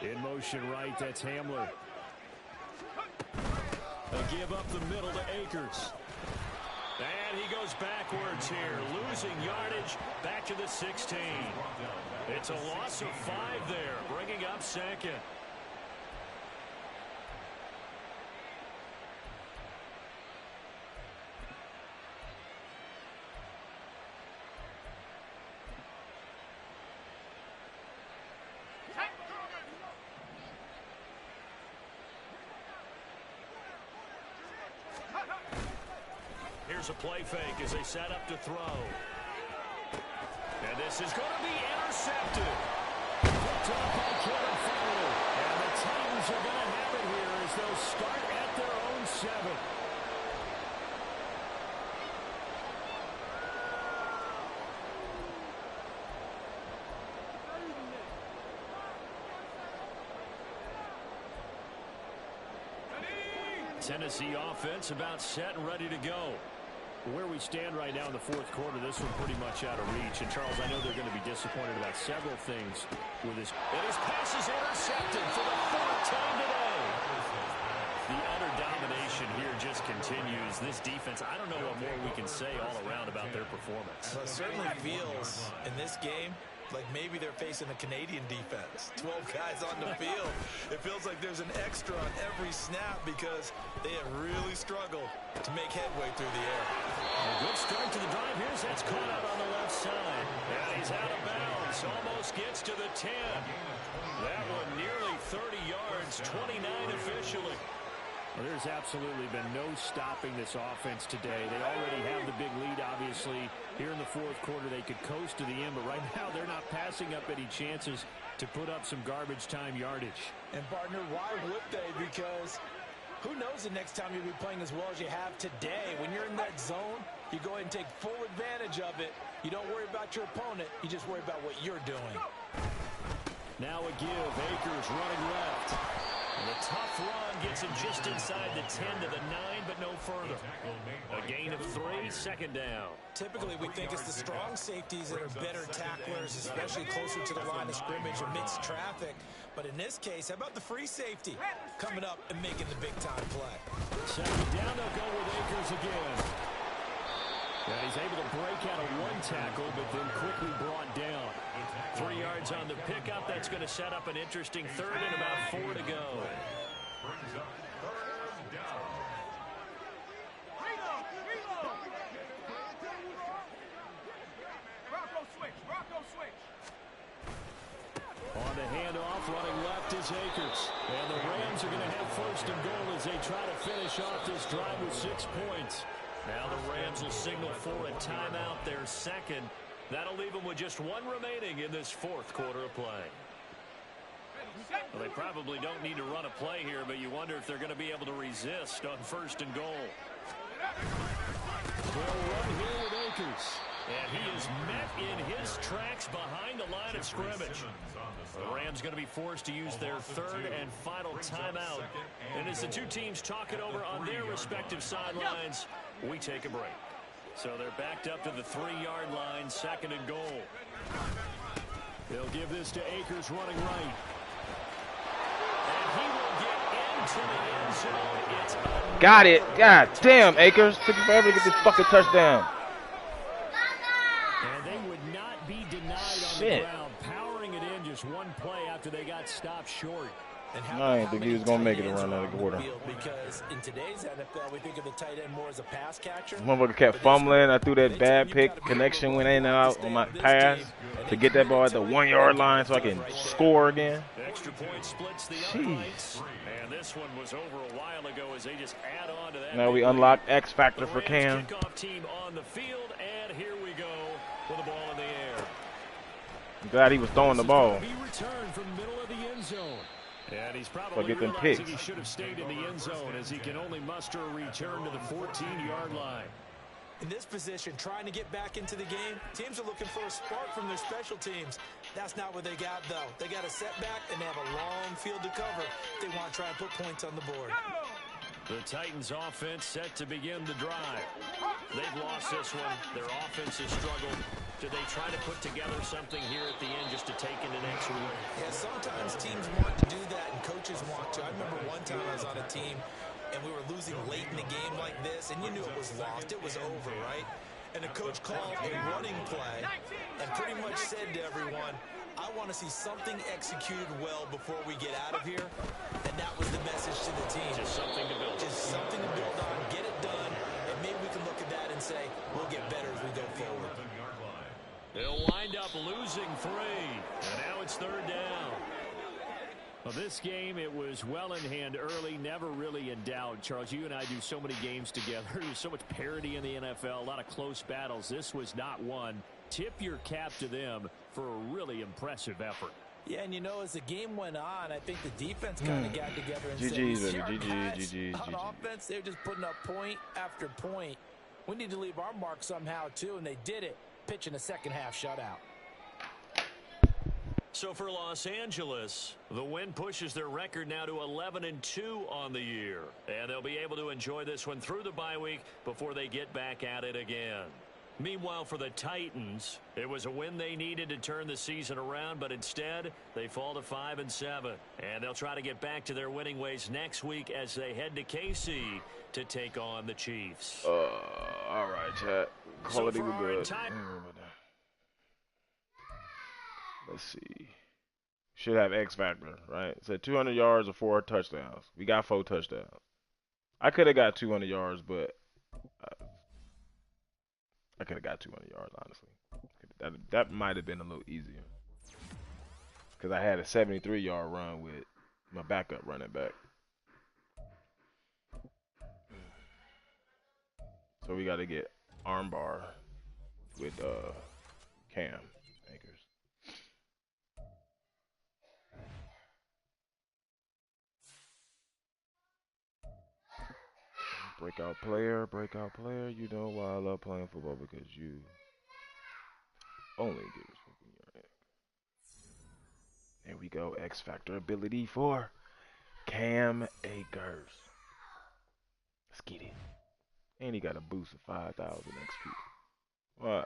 B: In motion right, that's Hamler. A give up the middle to Akers. And he goes backwards here, losing yardage back to the 16. It's a loss of 5 there, bringing up 2nd. Here's a play fake as they set up to throw. And this is going to be intercepted. Picked up by Kevin Farley. And the Titans are going to have it here as they'll start at their own 7. Tennessee offense about set and ready to go. Where we stand right now in the 4th quarter, this one pretty much out of reach. And, Charles, I know they're going to be disappointed about several things with this. And his pass is intercepted for the 4th time today. The utter domination here just continues. This defense, I don't know what more we can say all around about their performance.
C: Well, it certainly feels in this game like maybe they're facing a Canadian defense. 12 guys on the field. It feels like there's an extra on every snap because they have really struggled to make headway through the air.
B: A good start to the drive. Here's that's caught out on the left side. And he's out of bounds. Almost gets to the 10. That one nearly 30 yards, 29 officially. Well, there's absolutely been no stopping this offense today. They already have the big lead, obviously. Here in the 4th quarter, they could coast to the end, but right now they're not passing up any chances to put up some garbage time yardage.
C: And, partner, why would they? Because who knows the next time you'll be playing as well as you have today. When you're in that zone, you go ahead and take full advantage of it. You don't worry about your opponent. You just worry about what you're doing.
B: Now a give. Akers running left. And the tough run gets him just inside the 10 to the 9, but no further. A gain of 3, 2nd down.
C: Typically, we think it's the strong safeties that are better tacklers, especially closer to the line of scrimmage amidst traffic. But in this case, how about the free safety coming up and making the big-time play?
B: 2nd down, they'll go with Akers again. And he's able to break out of 1 tackle, but then quickly brought down. 3 yards on the pickup. That's going to set up an interesting 3rd and about 4 to go. On the handoff, running left is Akers. And the Rams are going to have 1st and goal as they try to finish off this drive with 6 points. Now the Rams will signal for a timeout, their 2nd. That'll leave them with just 1 remaining in this 4th quarter of play. Well, they probably don't need to run a play here, but you wonder if they're going to be able to resist on 1st and goal. They'll run here with Akers. And he is met in his tracks behind the line of scrimmage. The Rams going to be forced to use their 3rd and final timeout. And as the two teams talk it over on their respective sidelines, we take a break. So they're backed up to the 3-yard line, 2nd and goal. They'll give this to Akers running right. And he will
A: Got it. God damn, Akers. Took you forever to get this fucking touchdown.
B: And they would not be denied on the ground, powering it in just one play after they got stopped short.
C: And
A: I didn't think he was going to make it around that quarter.
C: Because in today's NFL, we think of the tight end more as a pass catcher.
A: Motherfucker kept fumbling. I threw that bad pick. Connection went in and out on my pass to get that ball at the 1 yard line so I can score again.
B: Extra point splits the
A: Jeez.
B: And this one was over a while ago as they just add on to that.
A: Now we unlock X Factor for Cam.
B: Kickoff team on the field, and here we go with the ball in the air.
A: I'm glad he was throwing the ball.
B: He returned from the middle of the end zone. And he's probably
A: get them
B: realizing
A: picks.
B: he should have stayed in the end zone as he can only muster a return to the 14-yard line.
C: In this position, trying to get back into the game, teams are looking for a spark from their special teams. That's not what they got, though. They got a setback, and they have a long field to cover if they want to try and put points on the board.
B: The Titans offense set to begin the drive. They've lost this one. Their offense has struggled. Do they try to put together something here at the end just to take it an extra way?
C: Yeah, sometimes teams want to do that, and coaches want to. I remember one time I was on a team, and we were losing late in the game like this, and you knew it was lost. It was over, right? And the coach called a running play and pretty much said to everyone, I want to see something executed well before we get out of here. And that was the message to the team.
B: Just something to build.
C: Just something to build on, get it done, and maybe we can look at that and say, we'll get better as we go forward.
B: They'll wind up losing 3, and now it's 3rd down. Well, this game, it was well in hand early, never really in doubt. Charles, you and I do so many games together. There's so much parity in the NFL, a lot of close battles. This was not one. Tip your cap to them for a really impressive effort.
C: Yeah, and you know, as the game went on, I think the defense kind of got together and
A: GG's,
C: said,
A: baby. GG's.
C: on offense, they're just putting up point after point. We need to leave our mark somehow, too, and they did it, pitching a second-half shutout.
B: So for Los Angeles, the win pushes their record now to 11-2 on the year. And they'll be able to enjoy this one through the bye week before they get back at it again. Meanwhile, for the Titans, it was a win they needed to turn the season around, but instead, they fall to 5-7. And they'll try to get back to their winning ways next week as they head to KC to take on the Chiefs.
A: All right, chat. Quality was good. Let's see. Should have X Factor, right? It said 200 yards or 4 touchdowns. We got 4 touchdowns. I could have got 200 yards, but I could have got 200 yards, honestly. That might have been a little easier. Because I had a 73-yard run with my backup running back. So we got to get armbar with Cam Akers. Breakout player. You know why I love playing football, because you only get respect when you're in. There we go. X Factor ability for Cam Akers. Let's get it. And he got a boost of 5,000 XP. What?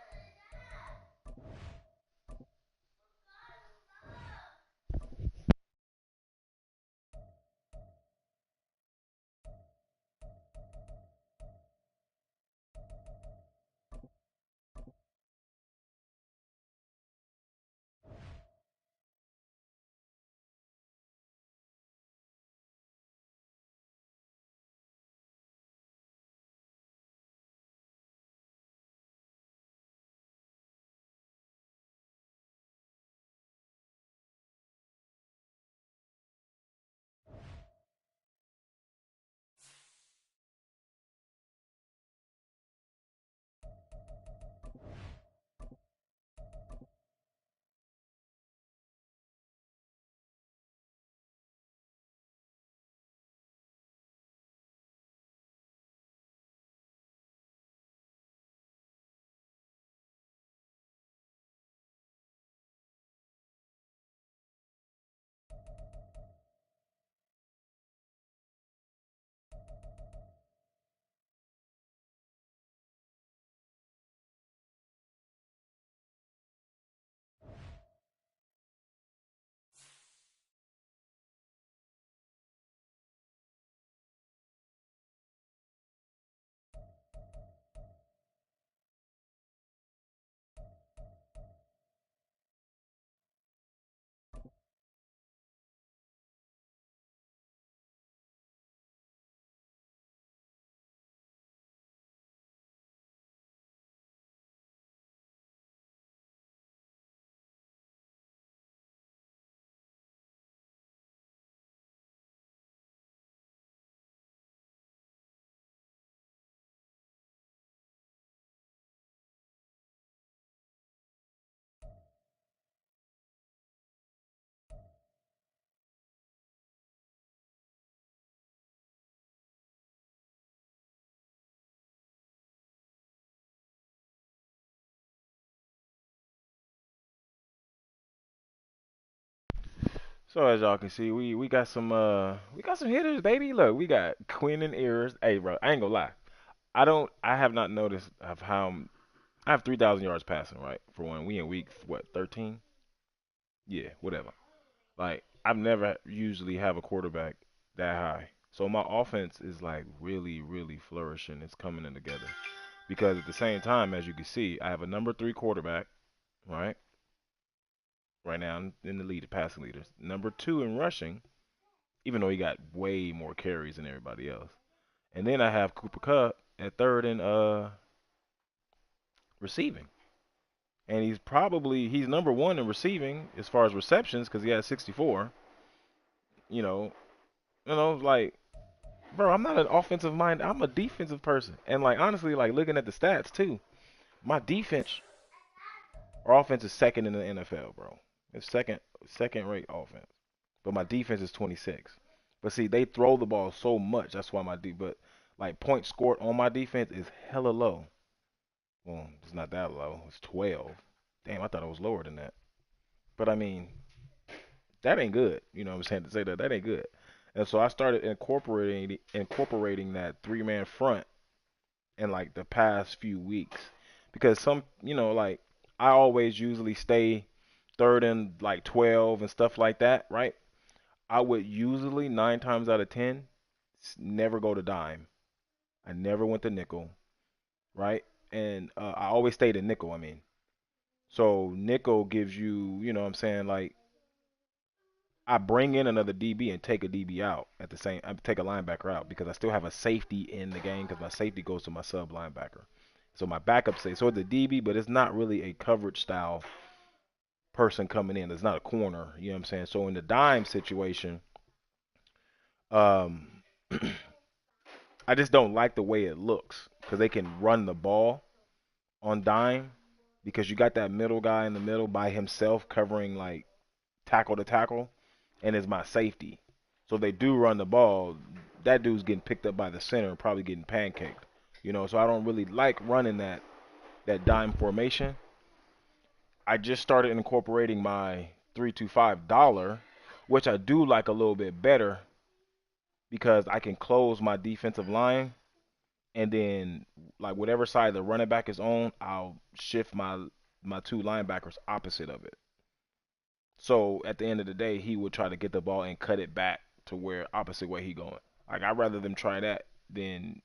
A: So as y'all can see, we got some hitters, baby. Look, we got Quinn and Ears. Hey, bro, I ain't gonna lie. I have not noticed of how I have 3,000 yards passing, right? For one, we in week what 13? Yeah, whatever. Like I've never usually have a quarterback that high. So my offense is like really, really flourishing. It's coming in together. Because at the same time, as you can see, I have a number three quarterback, right? Right now in the lead, passing leaders. Number two in rushing, even though he got way more carries than everybody else. And then I have Cooper Cup at third in receiving. And he's number one in receiving as far as receptions because he has 64. You know, like bro, I'm not an offensive mind. I'm a defensive person. And like honestly, like looking at the stats too, my defense, our offense is second in the NFL, bro. It's second rate offense. But my defense is 26. But see, they throw the ball so much. That's why but like points scored on my defense is hella low. Well, it's not that low. It's 12. Damn, I thought it was lower than that. But I mean, that ain't good. You know what I'm saying? To say that ain't good. And so I started incorporating that three-man front in like the past few weeks because like I always usually stay third and like 12 and stuff like that, right? I would usually 9 times out of 10 never go to dime. I never went to nickel, right? And I always stayed in nickel, I mean. So nickel gives you, you know what I'm saying, like I bring in another DB and take a DB out at the same. I take a linebacker out because I still have a safety in the game because my safety goes to my sub linebacker. So my backup say so it's a DB, but it's not really a coverage style person coming in. It's not a corner. You know what I'm saying? So in the dime situation, um, I just don't like the way it looks because they can run the ball on dime because you got that middle guy in the middle by himself covering like tackle to tackle, and is my safety. So if they do run the ball, that dude's getting picked up by the center and probably getting pancaked. So I don't really like running that dime formation. I just started incorporating my 325 dollar, which I do like a little bit better because I can close my defensive line and then like whatever side the running back is on, I'll shift my two linebackers opposite of it. So at the end of the day, he would try to get the ball and cut it back to where opposite way he going. Like I'd rather them try that than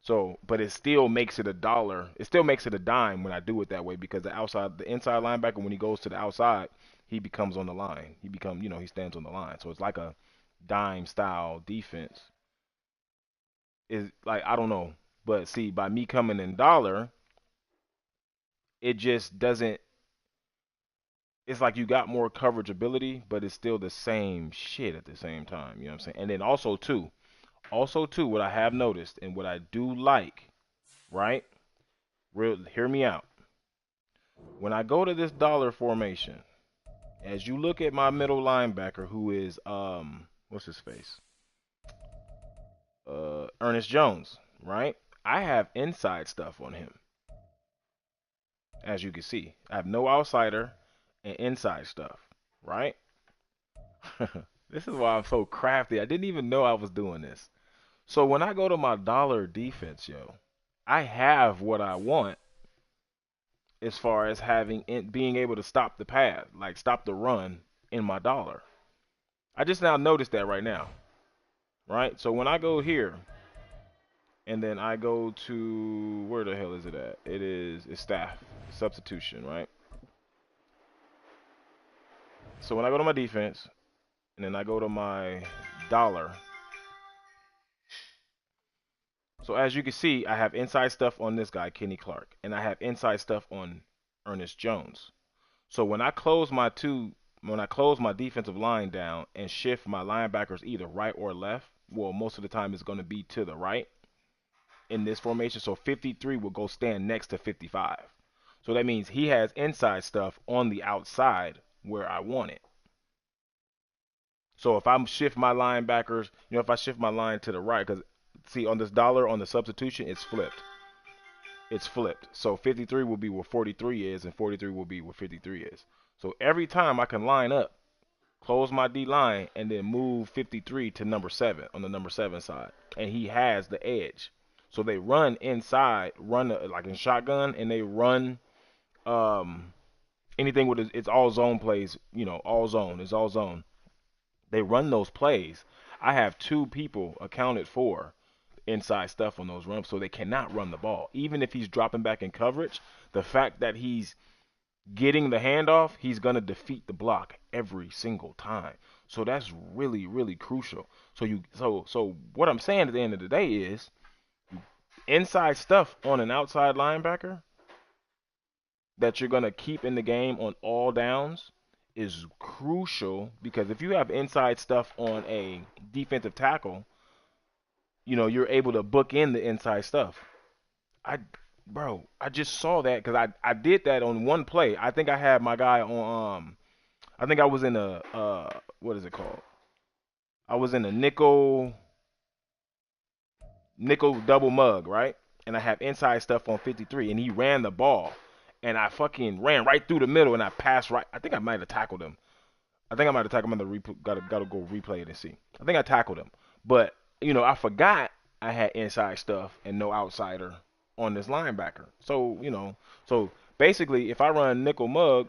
A: So, but it still makes it a dollar. It still makes it a dime when I do it that way because the inside linebacker, when he goes to the outside, he becomes on the line. He stands on the line. So it's like a dime style defense. Is like I don't know, but see, by me coming in dollar, it just doesn't. It's like you got more coverage ability, but it's still the same shit at the same time. You know what I'm saying? And then also too, what I have noticed and what I do like, right? Hear me out. When I go to this dollar formation, as you look at my middle linebacker, who is what's his face? Ernest Jones, right? I have inside stuff on him, as you can see. I have no outsider and inside stuff, right? This is why I'm so crafty. I didn't even know I was doing this. So when I go to my dollar defense, yo, I have what I want as far as being able to stop the pass, like stop the run in my dollar. I just now noticed that right now, right? So when I go here and then I go to where the hell is it at? It's staff substitution, right? So when I go to my defense and then I go to my dollar. So as you can see, I have inside stuff on this guy, Kenny Clark, and I have inside stuff on Ernest Jones. So when I close my defensive line down and shift my linebackers either right or left, well, most of the time it's going to be to the right in this formation. So 53 will go stand next to 55. So that means he has inside stuff on the outside where I want it. So if I shift my linebackers, if I shift my line to the right, because see on this dollar on the substitution, it's flipped. It's flipped. So 53 will be where 43 is, and 43 will be where 53 is. So every time I can line up close my D line, and then move 53 to number 7 on the number 7 side. And he has the edge. So they run inside, run like in shotgun, and they run um, anything with it's all zone plays, all zone. It's all zone. They run those plays. I have two people accounted for inside stuff on those runs, so they cannot run the ball. Even if he's dropping back in coverage, the fact that he's getting the handoff, he's gonna defeat the block every single time. So that's really, really crucial. So what I'm saying at the end of the day is inside stuff on an outside linebacker that you're gonna keep in the game on all downs is crucial because if you have inside stuff on a defensive tackle, you're able to book in the inside stuff. I, bro, I just saw that because I did that on one play. I think I had my guy on I think I was in a what is it called? I was in a nickel double mug, right? And I have inside stuff on 53, and he ran the ball, and I fucking ran right through the middle, and I passed right. I think I might have tackled him. I think I might have tackled him. Gotta go replay it and see. I think I tackled him, but I forgot I had inside stuff and no outsider on this linebacker. So basically, if I run nickel mug,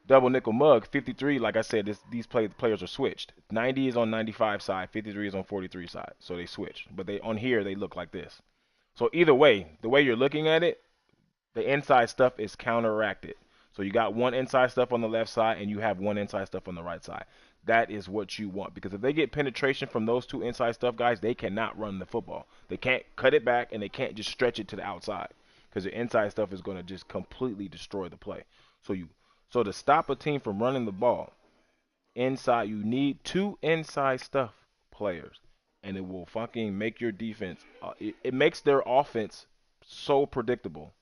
A: double nickel mug, 53, like I said, these players are switched. 90 is on 95 side, 53 is on 43 side. So they switch. But they on here they look like this. So either way, the way you're looking at it, the inside stuff is counteracted. So you got one inside stuff on the left side and you have one inside stuff on the right side. That is what you want because if they get penetration from those two inside stuff guys, they cannot run the football. They can't cut it back and they can't just stretch it to the outside because the inside stuff is going to just completely destroy the play. So to stop a team from running the ball inside, you need two inside stuff players, and it will fucking make your defense. It makes their offense so predictable.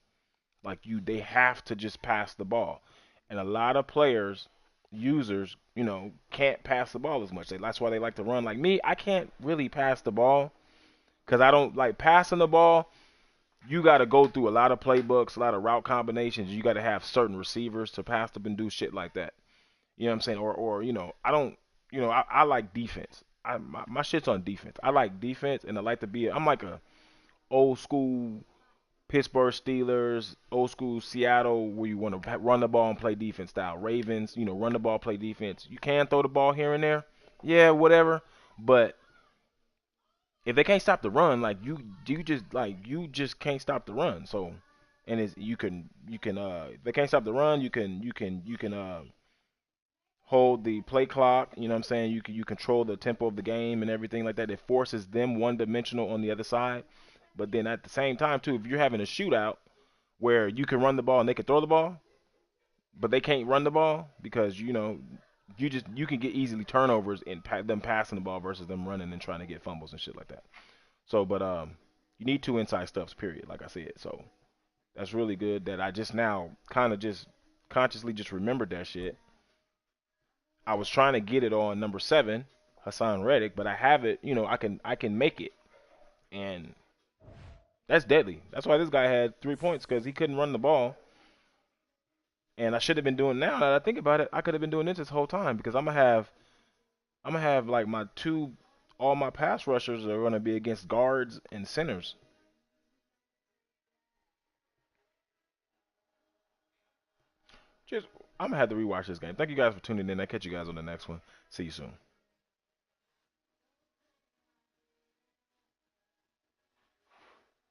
A: Like they have to just pass the ball, and a lot of players, users, can't pass the ball as much. That's why they like to run. Like me, I can't really pass the ball because I don't like passing the ball. You got to go through a lot of playbooks, a lot of route combinations. You got to have certain receivers to pass up and do shit like that. You know what I'm saying? Or I don't, I like defense. My shit's on defense. I like defense, and I like to be. I'm like a old school Pittsburgh Steelers, old school Seattle, where you want to run the ball and play defense style. Ravens, run the ball, play defense. You can throw the ball here and there, yeah, whatever. But if they can't stop the run, like you just can't stop the run. So, and it's you can if they can't stop the run, you can hold the play clock. You know what I'm saying? You control the tempo of the game and everything like that. It forces them one dimensional on the other side. But then at the same time too, if you're having a shootout where you can run the ball and they can throw the ball, but they can't run the ball because you can get easily turnovers in them passing the ball versus them running and trying to get fumbles and shit like that. So, but you need two inside stuffs, period. Like I said, so that's really good that I just now kind of just consciously just remembered that shit. I was trying to get it on number 7, Hassan Reddick, but I have it. I can make it, and that's deadly. That's why this guy had 3 points because he couldn't run the ball. And I should have been doing now that I think about it, I could have been doing this whole time because I'm gonna have like all my pass rushers are gonna be against guards and centers. Just I'm gonna have to rewatch this game. Thank you guys for tuning in. I'll catch you guys on the next one. See you soon.